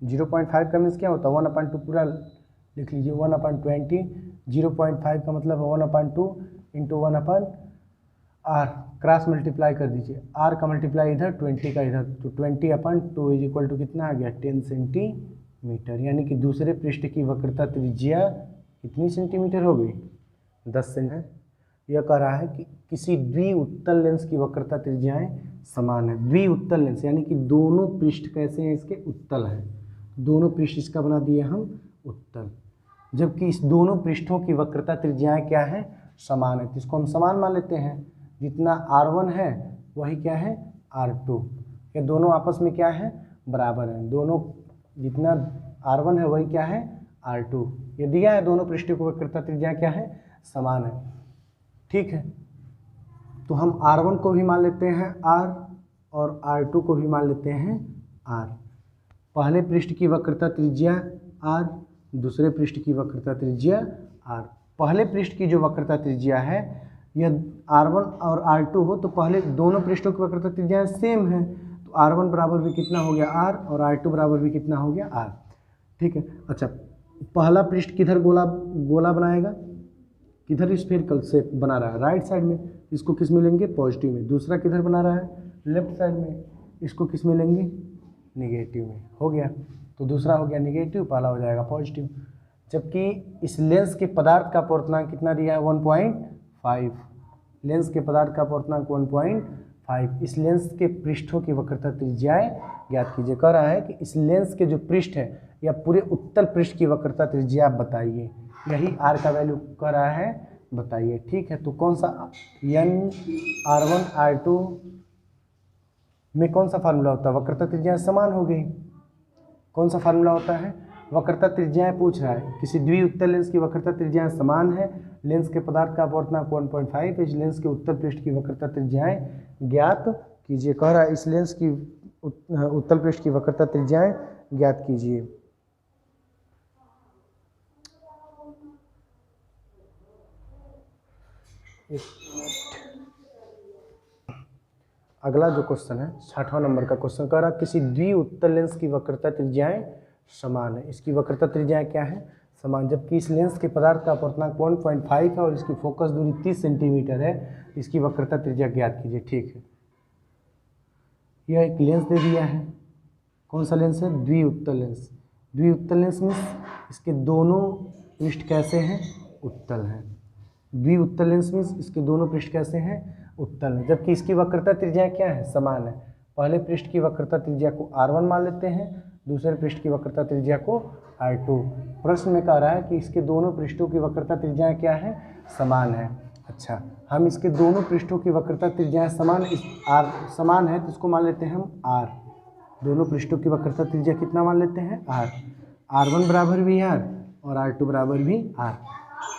0.5 का मीन्स क्या होता है? 1/2 पूरा लिख लीजिए। 1/20। 0.5 का मतलब 1/2 इंटू 1/r। क्रॉस मल्टीप्लाई कर दीजिए। r का मल्टीप्लाई इधर, 20 का इधर, तो 20/2 इज इक्वल टू कितना आ गया? 10 सेंटीमीटर। यानी कि दूसरे पृष्ठ की वक्रता त्रिज्या कितनी सेंटीमीटर हो गई? 10 सेंटीमीटर। यह कह रहा है कि किसी द्विउत्तल लेंस की वक्रता त्रिज्याएं समान है। द्विउत्तल लेंस यानी कि दोनों पृष्ठ कैसे हैं? इसके उत्तल हैं। दोनों पृष्ठ इसका बना दिए हम उत्तल, जबकि इस दोनों पृष्ठों की वक्रता त्रिज्याएं क्या है? समान है। तो इसको हम समान मान लेते हैं। जितना r1 है वही क्या है? r2। ये दोनों आपस में क्या है? बराबर हैं। दोनों जितना r1 है वही क्या है? r2। ये दिया है दोनों पृष्ठों की वक्रता त्रिज्या क्या है? समान है। ठीक है, तो हम r1 को भी मान लेते हैं r और r2 को भी मान लेते हैं r। पहले पृष्ठ की वक्रता त्रिज्या r, दूसरे पृष्ठ की वक्रता त्रिज्या r। पहले पृष्ठ की जो वक्रता त्रिज्या है यह r1 और r2 हो तो पहले दोनों पृष्ठों की वक्रता त्रिज्या सेम है, तो r1 बराबर भी कितना हो गया? r, और r2 बराबर भी कितना हो गया? r। ठीक है। अच्छा, पहला पृष्ठ किधर गोला बनाएगा? किधर स्फेरिकल शेप बना रहा है? राइट साइड में। इसको किस में लेंगे? पॉजिटिव में। दूसरा किधर बना रहा है? लेफ्ट साइड में। इसको किस में लेंगे? निगेटिव में। हो गया, तो दूसरा हो गया निगेटिव, पहला हो जाएगा पॉजिटिव। जबकि इस लेंस के पदार्थ का अपवर्तनांक कितना दिया है? 1.5। लेंस के पदार्थ का अपवर्तनांक 1.5। इस लेंस के पृष्ठों की वक्रता त्रिज्याएं ज्ञात कीजिए। कह रहा है कि इस लेंस के जो पृष्ठ है या पूरे उत्तल पृष्ठ की वक्रता त्रिज्या आप बताइए। यही r का वैल्यू कह रहा है, बताइए। ठीक है, तो कौन सा n r1 r2 में कौन सा फार्मूला होता है? वक्रता त्रिज्याएं समान हो गई। कौन सा फार्मूला होता है? वक्रता त्रिज्याएं पूछ रहा है। किसी द्विउत्तल लेंस की वक्रता त्रिज्याएं समान है। लेंस के पदार्थ का अपवर्तनांक 1.5। इस लेंस के उत्तल पृष्ठ की वक्रता त्रिज्याएं ज्ञात कीजिए। कह रहा है इस लेंस की उत्तल पृष्ठ की वक्रता त्रिज्याएं ज्ञात कीजिए। अगला जो क्वेश्चन है 6वां नंबर का क्वेश्चन कह रहा है किसी द्विउत्तल लेंस की वक्रता त्रिज्याएं समान है। इसकी वक्रता त्रिज्याएं क्या है? समान। जबकि इस लेंस के पदार्थ का अपवर्तनांक 1.5 है और इसकी फोकस दूरी 30 सेंटीमीटर है। इसकी वक्रता त्रिज्या ज्ञात कीजिए। ठीक है, यह एक लेंस दे दिया है। कौन सा लेंस है? द्विउत्तल लेंस। द्विउत्तल लेंस मीन्स इसके दोनों पृष्ठ कैसे हैं? उत्तल हैं। द्विउत्तल लेंस मीन्स इसके दोनों पृष्ठ कैसे हैं? उत्तल है। जबकि इसकी वक्रता त्रिज्या क्या है? समान है। पहले पृष्ठ की वक्रता त्रिज्या को r1 मान लेते हैं, दूसरे पृष्ठ की वक्रता त्रिज्या को r2। प्रश्न में कह रहा है कि इसके दोनों पृष्ठों की वक्रता त्रिज्याएं क्या है? समान है। अच्छा, हम इसके दोनों पृष्ठों की वक्रता त्रिज्याएं समान है तो इसको मान लेते हैं हम r। दोनों पृष्ठों की वक्रता त्रिज्या कितना मान लेते हैं? r। r1 बराबर भी r और r2 बराबर भी r।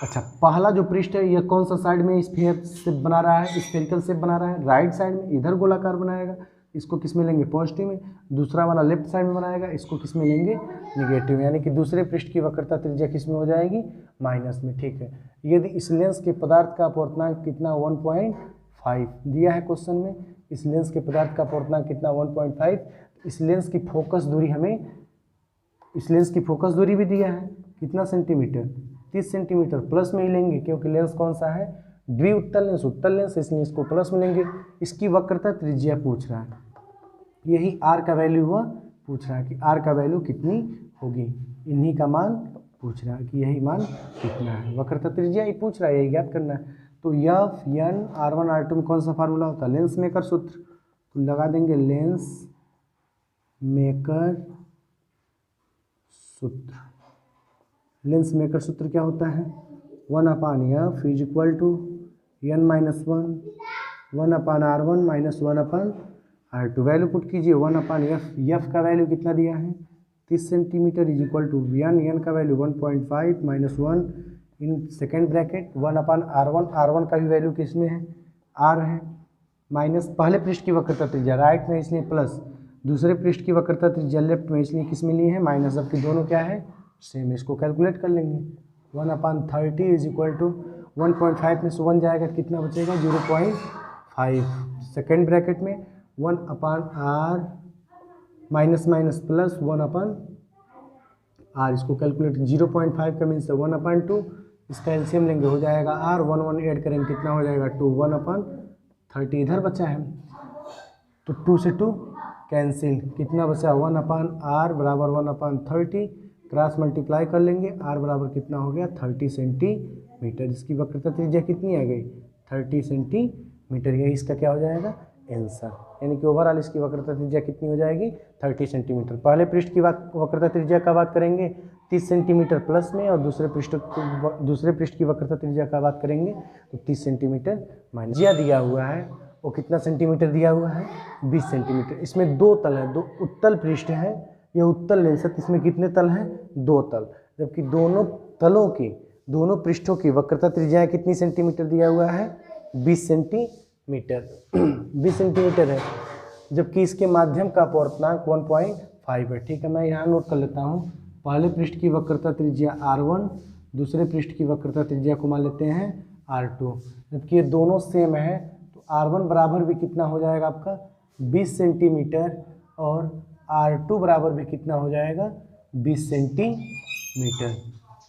अच्छा, पहला जो पृष्ठ है यह कौन सा साइड में स्फीयर शेप बना रहा है? स्फेरिकल शेप बना रहा है। राइट साइड में, इधर गोलाकार बनाएगा। इसको किस में लेंगे? पॉजिटिव में। दूसरा वाला लेफ्ट साइड में बनाएगा। इसको किस में लेंगे? निगेटिव। यानी कि दूसरे पृष्ठ की वक्रता त्रिज्या किस में हो जाएगी? माइनस में। ठीक है, यदि इस लेंस के पदार्थ का अपवर्तनांक कितना? 1.5 दिया है क्वेश्चन में। इस लेंस के पदार्थ का अपवर्तनांक कितना? 1.5। इस लेंस की फोकस दूरी इस लेंस की फोकस दूरी भी दिया है। कितना सेंटीमीटर? 30 सेंटीमीटर। प्लस में ही लेंगे क्योंकि लेंस कौन सा है? द्विउत्तल लेंस, उत्तल लेंस, इसलिए इसको प्लस में लेंगे। इसकी वक्रता त्रिज्या पूछ रहा है। यही r का वैल्यू हुआ, पूछ रहा है कि r का वैल्यू कितनी होगी। इन्हीं का मान पूछ रहा है कि यही मान कितना है, वक्रता त्रिज्या ही पूछ रहा है, यही ज्ञात करना है। तो एफ एन R1 R2 में कौन सा फार्मूला होता है, लेंस मेकर सूत्र, तो लगा देंगे लेंस मेकर सूत्र। लेंस मेकर सूत्र क्या होता है, 1/f is equal to n-1 1/r1 minus 1/r2। Value put कीजिए, 1/f, एफ का वैल्यू कितना दिया है 30 centimetre is equal to n का value 1.5 minus 1 in second bracket 1/r1, r1 का भी वैल्यू किस में है r है, माइनस पहले पृष्ठ की वक्रता त्रिज्या राइट में इसलिए प्लस, दूसरे पृष्ठ की वक्रता त्रिज्या लेफ्ट में इसलिए किस में ली है माइनस, जबकि दोनों क्या है सेम। इसको कैलकुलेट कर लेंगे, 1/30 इज इक्वल टू 1.5 में से 1 जाएगा तो कितना बचेगा 0.5, सेकेंड ब्रैकेट में 1/r minus minus plus 1/r, इसको कैलकुलेट 0.5 का मीन्स 1/2, इसका एलसीएम लेंगे हो जाएगा r, 1 ऐड करेंगे कितना हो जाएगा 2, 1/30 इधर बचा है तो 2 से 2 कैंसिल, कितना बचा 1/r बराबर 1/30, क्रॉस मल्टीप्लाई कर लेंगे, r बराबर कितना हो गया 30 सेंटीमीटर। इसकी वक्रता त्रिज्या कितनी आ गई 30 सेंटीमीटर, यही इसका क्या हो जाएगा आंसर, यानी कि ओवरऑल इसकी वक्रता त्रिज्या कितनी हो जाएगी 30 सेंटीमीटर। पहले पृष्ठ की वक्रता त्रिज्या का बात करेंगे 30 सेंटीमीटर प्लस में, और दूसरे पृष्ठ की वक्रता त्रिज्या का बात करेंगे तो 30 सेंटीमीटर माइनस दिया हुआ है, वो कितना सेंटीमीटर दिया हुआ है 20 सेंटीमीटर। इसमें दो तल है, दो उत्तल पृष्ठ है, यह उत्तल लेंस है, इसमें कितने तल हैं 2 तल, जबकि दोनों तलों की दोनों पृष्ठों की वक्रता त्रिज्या कितनी सेंटीमीटर दिया हुआ है 20 सेंटीमीटर 20 सेंटीमीटर है, जबकि इसके माध्यम का अपवर्तनांक 1.5 है। ठीक है, मैं यहाँ नोट कर लेता हूँ, पहले पृष्ठ की वक्रता त्रिज्या R1, दूसरे पृष्ठ की वक्रता त्रिज्या को मान लेते हैं R2, जबकि ये दोनों सेम है तो R1 बराबर भी कितना हो जाएगा आपका 20 सेंटीमीटर और R2 बराबर भी कितना हो जाएगा 20 सेंटीमीटर।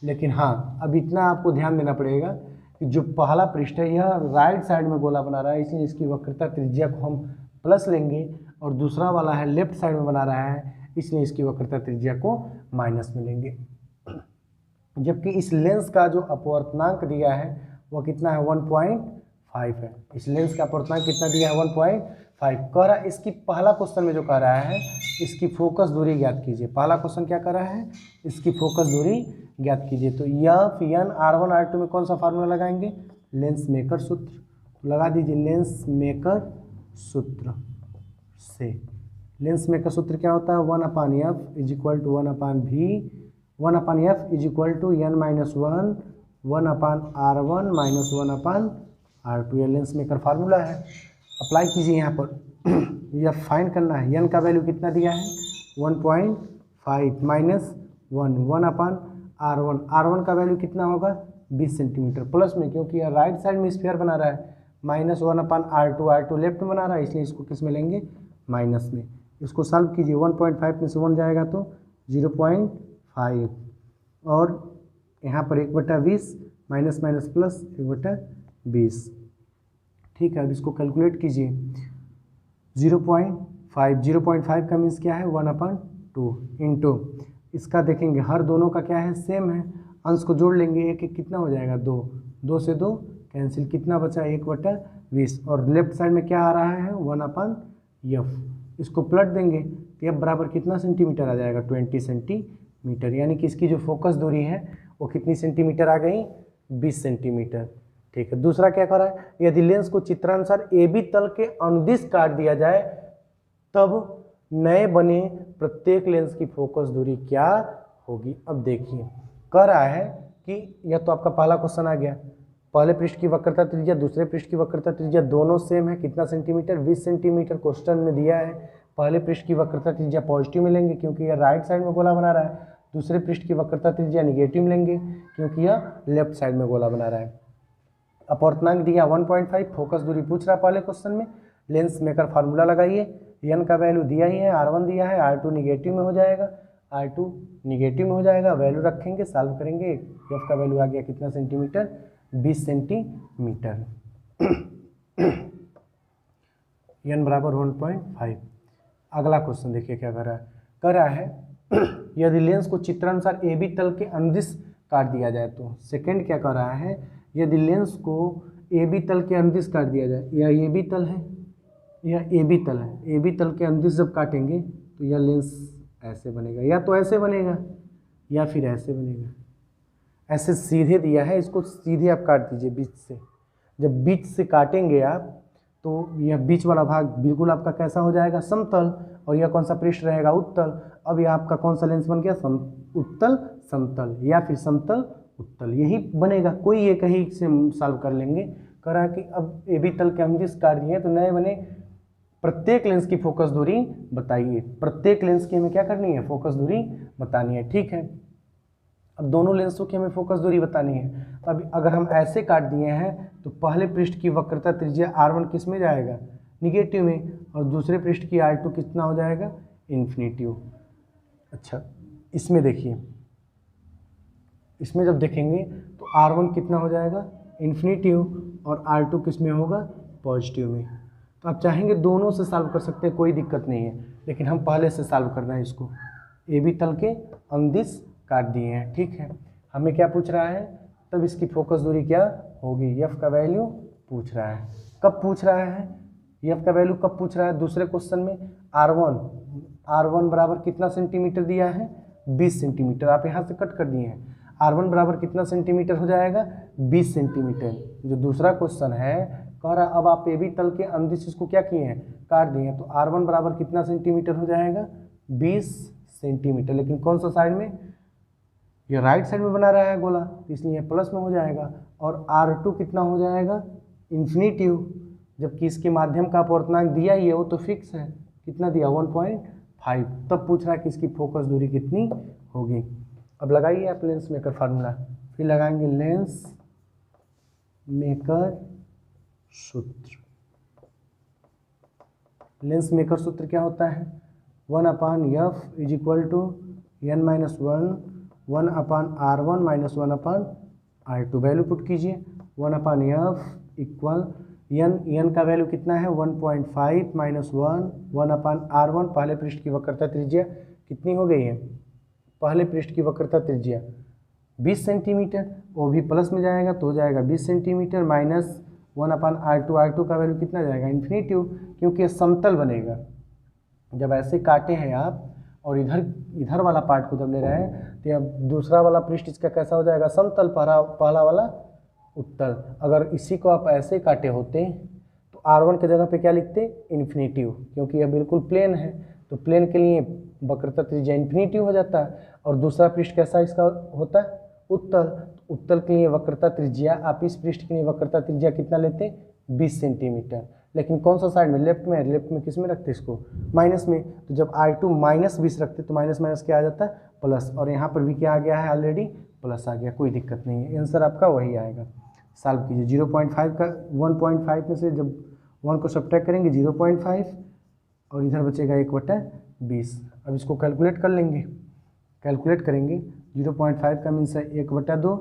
लेकिन हाँ, अब इतना आपको ध्यान देना पड़ेगा कि जो पहला पृष्ठ है यह राइट साइड में गोला बना रहा है, इसलिए इसकी वक्रता त्रिज्या को हम प्लस लेंगे, और दूसरा वाला है लेफ्ट साइड में बना रहा है, इसलिए इसकी वक्रता त्रिज्या को माइनस में लेंगे। जबकि इस लेंस का जो अपवर्तनांक दिया है वह कितना है 1.5 है, इस लेंस का अपवर्तनांक कितना दिया है 1.5। कह रहा है इसकी पहला क्वेश्चन में जो कह रहा है इसकी फोकस दूरी ज्ञात कीजिए, पहला क्वेश्चन क्या कर रहा है इसकी फोकस दूरी ज्ञात कीजिए। तो एफ एन R1 R2 में कौन सा फार्मूला लगाएंगे लेंस मेकर सूत्र, तो लगा दीजिए लेंस मेकर सूत्र से। लेंस मेकर सूत्र क्या होता है 1/f is equal to 1/v, 1/f is equal to n-1 1/r1 minus 1/r2, यह लेंस मेकर फार्मूला है। अप्लाई कीजिए यहाँ पर यह फाइंड करना है, n का वैल्यू कितना दिया है 1.5 माइनस 1 R1 का वैल्यू कितना होगा 20 सेंटीमीटर प्लस में, क्योंकि यह राइट साइड में स्फीयर बना रहा है, माइनस 1/r2 लेफ्ट में बना रहा है, इसलिए इसको किस में लेंगे माइनस में। इसको सॉल्व कीजिए, 1.5 में से 1 जाएगा तो 0.5, और यहाँ पर 1/20 माइनस माइनस प्लस 1/20। ठीक है, अब इसको कैलकुलेट कीजिए 0.5 का मीन्स क्या है 1/2 इंटू, इसका देखेंगे हर दोनों का क्या है सेम है, अंश को जोड़ लेंगे, एक एक कितना हो जाएगा 2, 2 से 2 कैंसिल, कितना बचा 1/20, और लेफ्ट साइड में क्या आ रहा है 1/f, इसको पलट देंगे तो f बराबर कितना सेंटीमीटर आ जाएगा 20 सेंटीमीटर, यानी कि इसकी जो फोकस दूरी है वो कितनी सेंटीमीटर आ गई 20 सेंटीमीटर। ठीक है, दूसरा क्या कर रहा है, यदि लेंस को चित्रानुसार ए बी तल के अनुदिश काट दिया जाए तब नए बने प्रत्येक लेंस की फोकस दूरी क्या होगी। अब देखिए कह रहा है कि यह तो आपका पहला क्वेश्चन आ गया, पहले पृष्ठ की वक्रता त्रिज्या दूसरे पृष्ठ की वक्रता त्रिज्या दोनों सेम है, कितना सेंटीमीटर 20 सेंटीमीटर क्वेश्चन में दिया है। पहले पृष्ठ की वक्रता त्रिज्या पॉजिटिव में लेंगे क्योंकि यह राइट साइड में गोला बना रहा है, दूसरे पृष्ठ की वक्रता त्रिज्या निगेटिव में लेंगे क्योंकि यह लेफ्ट साइड में गोला बना रहा है। अपवर्तनांक दिया 1.5, फोकस दूरी पूछ रहा है पहले क्वेश्चन में, लेंस मेकर फार्मूला लगाइए, n का वैल्यू दिया ही है, R1 दिया है, R2 निगेटिव में हो जाएगा, R2 निगेटिव में हो जाएगा, वैल्यू रखेंगे सॉल्व करेंगे, f का वैल्यू आ गया कितना सेंटीमीटर 20 सेंटीमीटर, n बराबर 1.5। अगला क्वेश्चन देखिए क्या कर रहा है, यदि लेंस को चित्रानुसार ए बी तल के अनुदिश काट दिया जाए तो। सेकंड क्या कह रहा है, यदि लेंस को ए बी तल के अनुदिश काट दिया जाए, या ए बी तल है या ए बी तल है, ए बी तल के अनुदिश जब काटेंगे तो यह लेंस ऐसे बनेगा, या तो ऐसे बनेगा या फिर ऐसे बनेगा। ऐसे सीधे दिया है, इसको सीधे आप काट दीजिए बीच से। जब बीच से काटेंगे आप तो यह बीच वाला भाग बिल्कुल आपका कैसा हो जाएगा, समतल, और यह कौन सा पृष्ठ रहेगा, उत्तल। अब यह आपका कौन सा लेंस बन गया, उत्तल समतल या फिर समतल उत्तल, यही बनेगा। कोई एक ही से सॉल्व कर लेंगे। कह रहा है कि अब ए बी तल के अनुदिश काट दिए तो नए बने, प्रत्येक लेंस की फोकस दूरी बताइए। प्रत्येक लेंस की हमें क्या करनी है, फोकस दूरी बतानी है। ठीक है, अब दोनों लेंसों की हमें फोकस दूरी बतानी है। अब अगर हम ऐसे काट दिए हैं तो पहले पृष्ठ की वक्रता त्रिज्या R1 किस में जाएगा, निगेटिव में, और दूसरे पृष्ठ की R2 कितना हो जाएगा, इन्फिनिटिव। अच्छा, इसमें देखिए, इसमें जब देखेंगे तो R1 कितना हो जाएगा, इन्फिनिटिव, और R2 किस में होगा, पॉजिटिव में। तो आप चाहेंगे दोनों से सॉल्व कर सकते हैं, कोई दिक्कत नहीं है, लेकिन हम पहले से सॉल्व करना है इसको। ए बी तल के अनुदिश काट दिए हैं। ठीक है, हमें क्या पूछ रहा है, तब इसकी फोकस दूरी क्या होगी, एफ का वैल्यू पूछ रहा है। कब पूछ रहा है, एफ का वैल्यू कब पूछ रहा है, दूसरे क्वेश्चन में R1 बराबर कितना सेंटीमीटर दिया है, 20 सेंटीमीटर। आप यहाँ से कट कर दिए हैं, R1 बराबर कितना सेंटीमीटर हो जाएगा, 20 सेंटीमीटर। जो दूसरा क्वेश्चन है कह रहा अब आप ए बी तल के अनुदिश इसको क्या किए हैं, काट दिए हैं, तो R1 बराबर कितना सेंटीमीटर हो जाएगा, 20 सेंटीमीटर। लेकिन कौन सा साइड में, ये राइट साइड में बना रहा है गोला, इसलिए प्लस में हो जाएगा, और R2 कितना हो जाएगा, इन्फिनिटिव। जबकि इसके माध्यम का अपवर्तनांक दिया ही है, वो तो फिक्स है, कितना दिया, 1.5। तब पूछ रहा है कि इसकी फोकस दूरी कितनी होगी। अब लगाइए आप लेंस मेकर फार्मूला, फिर लगाएंगे लेंस मेकर सूत्र। लेंस मेकर सूत्र क्या होता है, 1/f is equal to n-1/R1 - 1/R2। Value put कीजिए, 1/f इक्वल n का वैल्यू कितना है, 1.5 - 1/R1। पहले पृष्ठ की वक्रता त्रिज्या कितनी हो गई है, पहले पृष्ठ की वक्रता त्रिज्या 20 सेंटीमीटर, वो भी प्लस में जाएगा तो हो जाएगा 20 सेंटीमीटर माइनस 1/R2। R2 का वैल्यू कितना जाएगा, इन्फिनिटिव, क्योंकि ये समतल बनेगा। जब ऐसे काटे हैं आप और इधर वाला पार्ट को जब ले रहे हैं तो अब दूसरा वाला पृष्ठ इसका कैसा हो जाएगा, समतल, पहला वाला उत्तल। अगर इसी को आप ऐसे काटे होते तो R1 के जगह पे क्या लिखते, इन्फिनिटिव, क्योंकि यह बिल्कुल प्लेन है, तो प्लेन के लिए वक्रता त्रिज्या इन्फिनिटिव हो जाता है। और दूसरा पृष्ठ कैसा इसका होता है, उत्तल। उत्तल के लिए वक्रता त्रिज्या, आप इस पृष्ठ के लिए वक्रता त्रिज्या कितना लेते, 20 सेंटीमीटर। लेकिन कौन सा साइड में, लेफ्ट में किस में रखते इसको, माइनस में। तो जब R2 -20 रखते तो माइनस माइनस क्या आ जाता है, प्लस, और यहाँ पर भी क्या आ गया है, ऑलरेडी प्लस आ गया, कोई दिक्कत नहीं है। आंसर आपका वही आएगा। सॉल्व कीजिए, 0.5 का 1.5 में से जब 1 को सब्ट्रैक्ट करेंगे 0.5, और इधर बचेगा 1/20। अब इसको कैलकुलेट कर लेंगे, कैलकुलेट करेंगे, 0.5 का मीन्स है 1/2,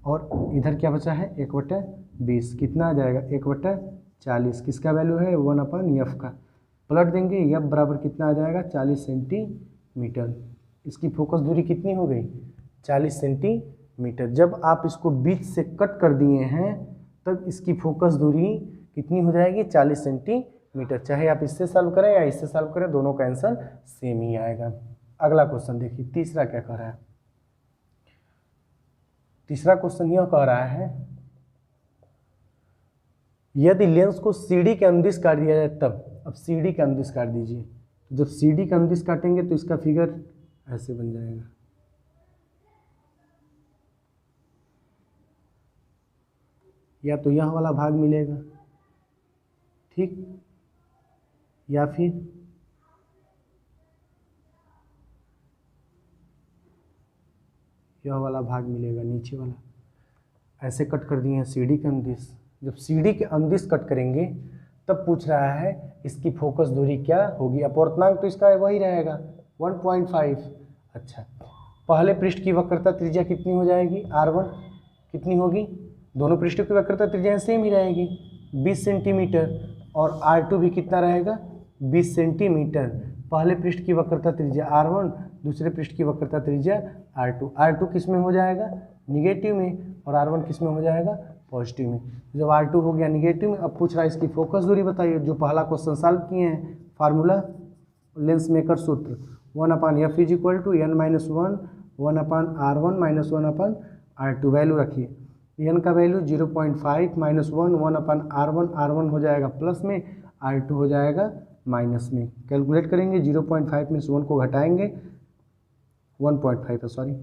और इधर क्या बचा है 1/20, कितना आ जाएगा 1/40। किसका वैल्यू है, 1/f का। पलट देंगे, f बराबर कितना आ जाएगा, 40 सेंटीमीटर। इसकी फोकस दूरी कितनी हो गई, 40 सेंटीमीटर। जब आप इसको बीच से कट कर दिए हैं तब इसकी फोकस दूरी कितनी हो जाएगी, 40 सेंटीमीटर। चाहे आप इससे सॉल्व करें या इससे सॉल्व करें, दोनों का आंसर सेम ही आएगा। अगला क्वेश्चन देखिए, तीसरा क्या कह रहा है। तीसरा क्वेश्चन यह कह रहा है, यदि लेंस को CD के अनुदिश काट दिया जाए तब। अब CD के अनुदिश काट दीजिए, जब CD के अनुदिश काटेंगे तो इसका फिगर ऐसे बन जाएगा। या तो यह वाला भाग मिलेगा, ठीक, या फिर यह वाला भाग मिलेगा, नीचे वाला। ऐसे कट कर दिए हैं CD के अनुदिश। जब CD के अनुदिश कट करेंगे तब पूछ रहा है इसकी फोकस दूरी क्या होगी। अपवर्तनांक तो इसका वही रहेगा 1.5। अच्छा, पहले पृष्ठ की वक्रता त्रिज्या कितनी हो जाएगी, R1 कितनी होगी, दोनों पृष्ठों की वक्रता त्रिज्या सेम ही रहेगी 20 सेंटीमीटर, और R2 भी कितना रहेगा, 20 सेंटीमीटर। पहले पृष्ठ की वक्रता त्रिज्या r1, दूसरे पृष्ठ की वक्रता त्रिज्या r2। r2 किस में हो जाएगा, निगेटिव में, और r1 किस में हो जाएगा, पॉजिटिव में। जब r2 हो गया निगेटिव में, अब पूछ रहा है इसकी फोकस दूरी बताइए। जो पहला क्वेश्चन सॉल्व किए हैं, फार्मूला लेंस मेकर सूत्र 1/f = n-1 1/r1 - 1/r2। Value रखिए, n का वैल्यू 0.5 - 1 1/r1 हो जाएगा प्लस में, r2 हो जाएगा माइनस में। कैलकुलेट करेंगे, 0.5 में से 1 को घटाएंगे, 1.5 सॉरी,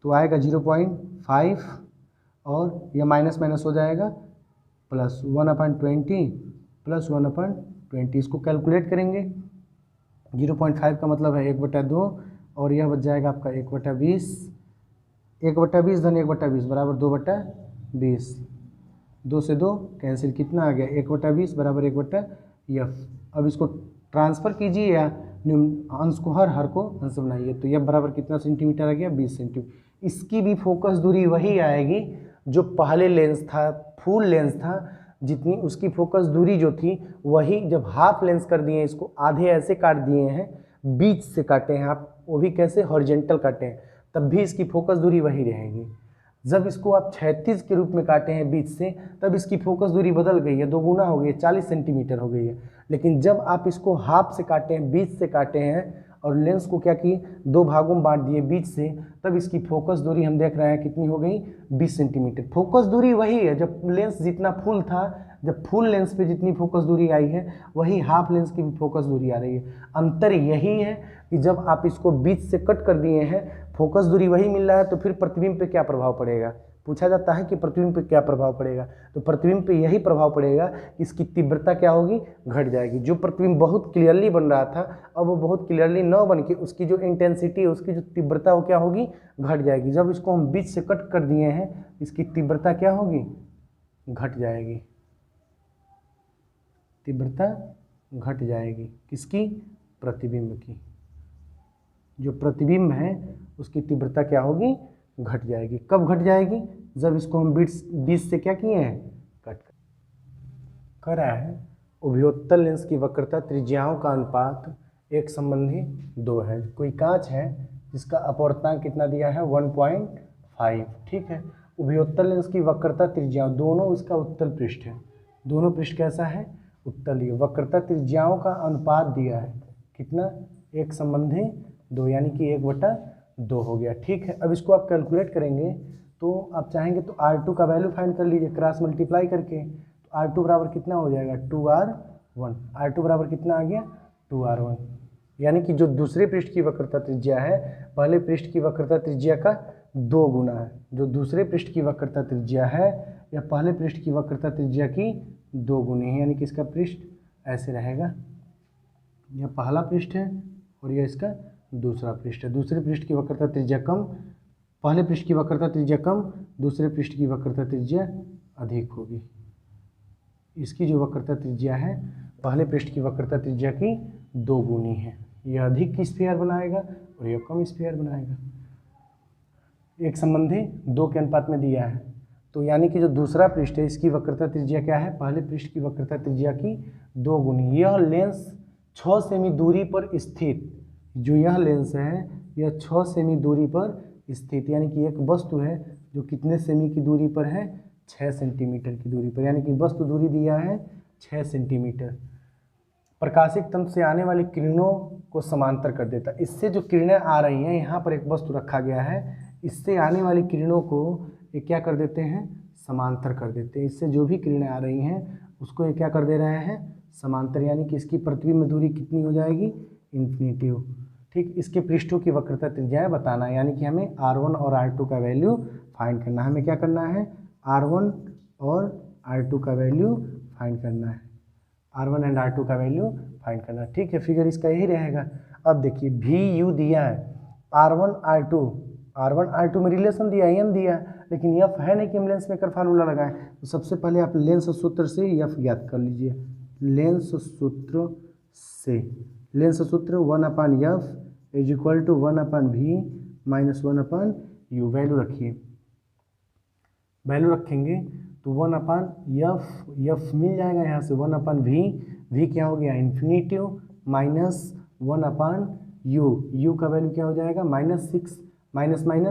तो आएगा 0.5 और यह माइनस माइनस हो जाएगा प्लस 1/20 प्लस 1/20। इसको कैलकुलेट करेंगे, 0.5 का मतलब है 1/2 और यह बच जाएगा आपका 1/20, 1/20 धन 1/20 बराबर 2/20। 2 से 2 कैंसिल, कितना आ गया, 1/20 बराबर 1/f। अब इसको ट्रांसफ़र कीजिए या अंश को हर को अंश बनाइए, तो यह बराबर कितना सेंटीमीटर आ गया, 20 सेंटीमीटर। इसकी भी फोकस दूरी वही आएगी जो पहले लेंस था, फुल लेंस था, जितनी उसकी फोकस दूरी जो थी वही। जब हाफ लेंस कर दिए, इसको आधे ऐसे काट दिए हैं, बीच से काटे हैं आप, वो भी कैसे, हॉरिजेंटल काटे हैं, तब भी इसकी फोकस दूरी वही रहेगी। जब इसको आप क्षैतिज के रूप में काटे हैं बीच से, तब इसकी फोकस दूरी बदल गई है, 2 गुना हो गई है, 40 सेंटीमीटर हो गई है। लेकिन जब आप इसको हाफ से काटे हैं, बीच से काटे हैं और लेंस को क्या किए, 2 भागों में बांट दिए बीच से, तब इसकी फोकस दूरी हम देख रहे हैं कितनी हो गई, 20 सेंटीमीटर। फोकस दूरी वही है, जब लेंस जितना फुल था, जब फुल लेंस पे जितनी फोकस दूरी आई है, वही हाफ लेंस की भी फोकस दूरी आ रही है। अंतर यही है कि जब आप इसको बीच से कट कर दिए हैं, फोकस दूरी वही मिल रहा है, तो फिर प्रतिबिंब पे क्या प्रभाव पड़ेगा, पूछा जाता है कि प्रतिबिंब पे क्या प्रभाव पड़ेगा, तो प्रतिबिंब पे यही प्रभाव पड़ेगा कि इसकी तीव्रता क्या होगी, घट जाएगी। जो प्रतिबिंब बहुत क्लियरली बन रहा था, अब वो बहुत क्लियरली न बन के उसकी जो इंटेंसिटी है, उसकी जो तीव्रता वो क्या होगी, घट जाएगी। जब इसको हम बीच से कट कर दिए हैं, इसकी तीव्रता क्या होगी, घट जाएगी, तीव्रता घट जाएगी। किसकी, प्रतिबिंब की। जो प्रतिबिंब है उसकी तीव्रता क्या होगी, घट जाएगी। कब घट जाएगी, जब इसको हम बीच से क्या किए हैं, कट करा है। उभयोत्तल लेंस की वक्रता त्रिज्याओं का अनुपात 1:2 है। कोई कांच है जिसका अपवर्तनांक कितना दिया है, 1.5, ठीक है। उभयोत्तल लेंस की वक्रता त्रिज्याओं, दोनों इसका उत्तल पृष्ठ है, दोनों पृष्ठ कैसा है, उत्तलीय। वक्रता त्रिज्याओं का अनुपात दिया है कितना, 1:2, यानी कि 1/2 हो गया, ठीक है। अब इसको आप कैलकुलेट करेंगे, तो आप चाहेंगे तो R2 का वैल्यू फाइंड कर लीजिए, क्रॉस मल्टीप्लाई करके। तो R2 बराबर कितना हो जाएगा, 2R1। R2 बराबर कितना आ गया, 2R1। यानी कि जो दूसरे पृष्ठ की वक्रता त्रिज्या है, पहले पृष्ठ की वक्रता त्रिज्या का 2 गुना है। जो दूसरे पृष्ठ की वक्रता त्रिज्या है, या पहले पृष्ठ की वक्रता त्रिज्या की 2 गुनी है, यानी कि इसका पृष्ठ ऐसे रहेगा। यह पहला पृष्ठ है और यह इसका दूसरा पृष्ठ है। दूसरे पृष्ठ की वक्रता त्रिज्या कम, पहले पृष्ठ की वक्रता त्रिज्या कम, दूसरे पृष्ठ की वक्रता त्रिज्या अधिक होगी। इसकी जो वक्रता त्रिज्या है, पहले पृष्ठ की वक्रता त्रिज्या की 2 गुनी है। यह अधिक स्फीयर बनाएगा और यह कम स्फीयर बनाएगा। 1:2 के अनुपात में दिया है, तो यानी कि जो दूसरा पृष्ठ है, इसकी वक्रता त्रिज्या क्या है, पहले पृष्ठ की वक्रता त्रिज्या की 2 गुनी। यह लेंस 6 सेमी दूरी पर स्थित, जो यह लेंस है यह 6 सेमी दूरी पर स्थित, यानी कि एक वस्तु है जो कितने सेमी की दूरी पर है, 6 सेंटीमीटर की दूरी पर, यानी कि वस्तु दूरी दिया है 6 सेंटीमीटर। प्रकाशिक तंतु से आने वाली किरणों को समांतर कर देता है। इससे जो किरणें आ रही हैं, यहाँ पर एक वस्तु रखा गया है, इससे आने वाली किरणों को ये क्या कर देते हैं, समांतर कर देते हैं। इससे जो भी किरणें आ रही हैं उसको ये क्या कर दे रहे हैं, समांतर, यानी कि इसकी प्रतिबिंब दूरी कितनी हो जाएगी, इन्फिनिटिव, ठीक। इसके पृष्ठों की वक्रता त्रिज्याएं बताना है, यानी कि हमें R1 और R2 का वैल्यू फाइंड करना है। हमें क्या करना है, R1 और R2 का वैल्यू फाइंड करना है, R1 एंड R2 का वैल्यू फाइंड करना है, ठीक है। फिगर इसका यही रहेगा। अब देखिए VU दिया है, R1 R2 में रिलेशन दिया है, n दिया है, लेकिन F है नहीं कि हम लेंस मेकर फार्मूला लगाएं। तो सबसे पहले आप लेंस सूत्र से F ज्ञात कर लीजिए। लेंस सूत्र से, लेंस सूत्र 1/f = 1/v - 1/u। वैल्यू रखिए, वैल्यू रखेंगे तो 1/f मिल जाएगा यहाँ से, 1/v, v क्या हो गया, इन्फिनिटिव, माइनस 1/u, u का वैल्यू क्या हो जाएगा -6, माइनस माइनस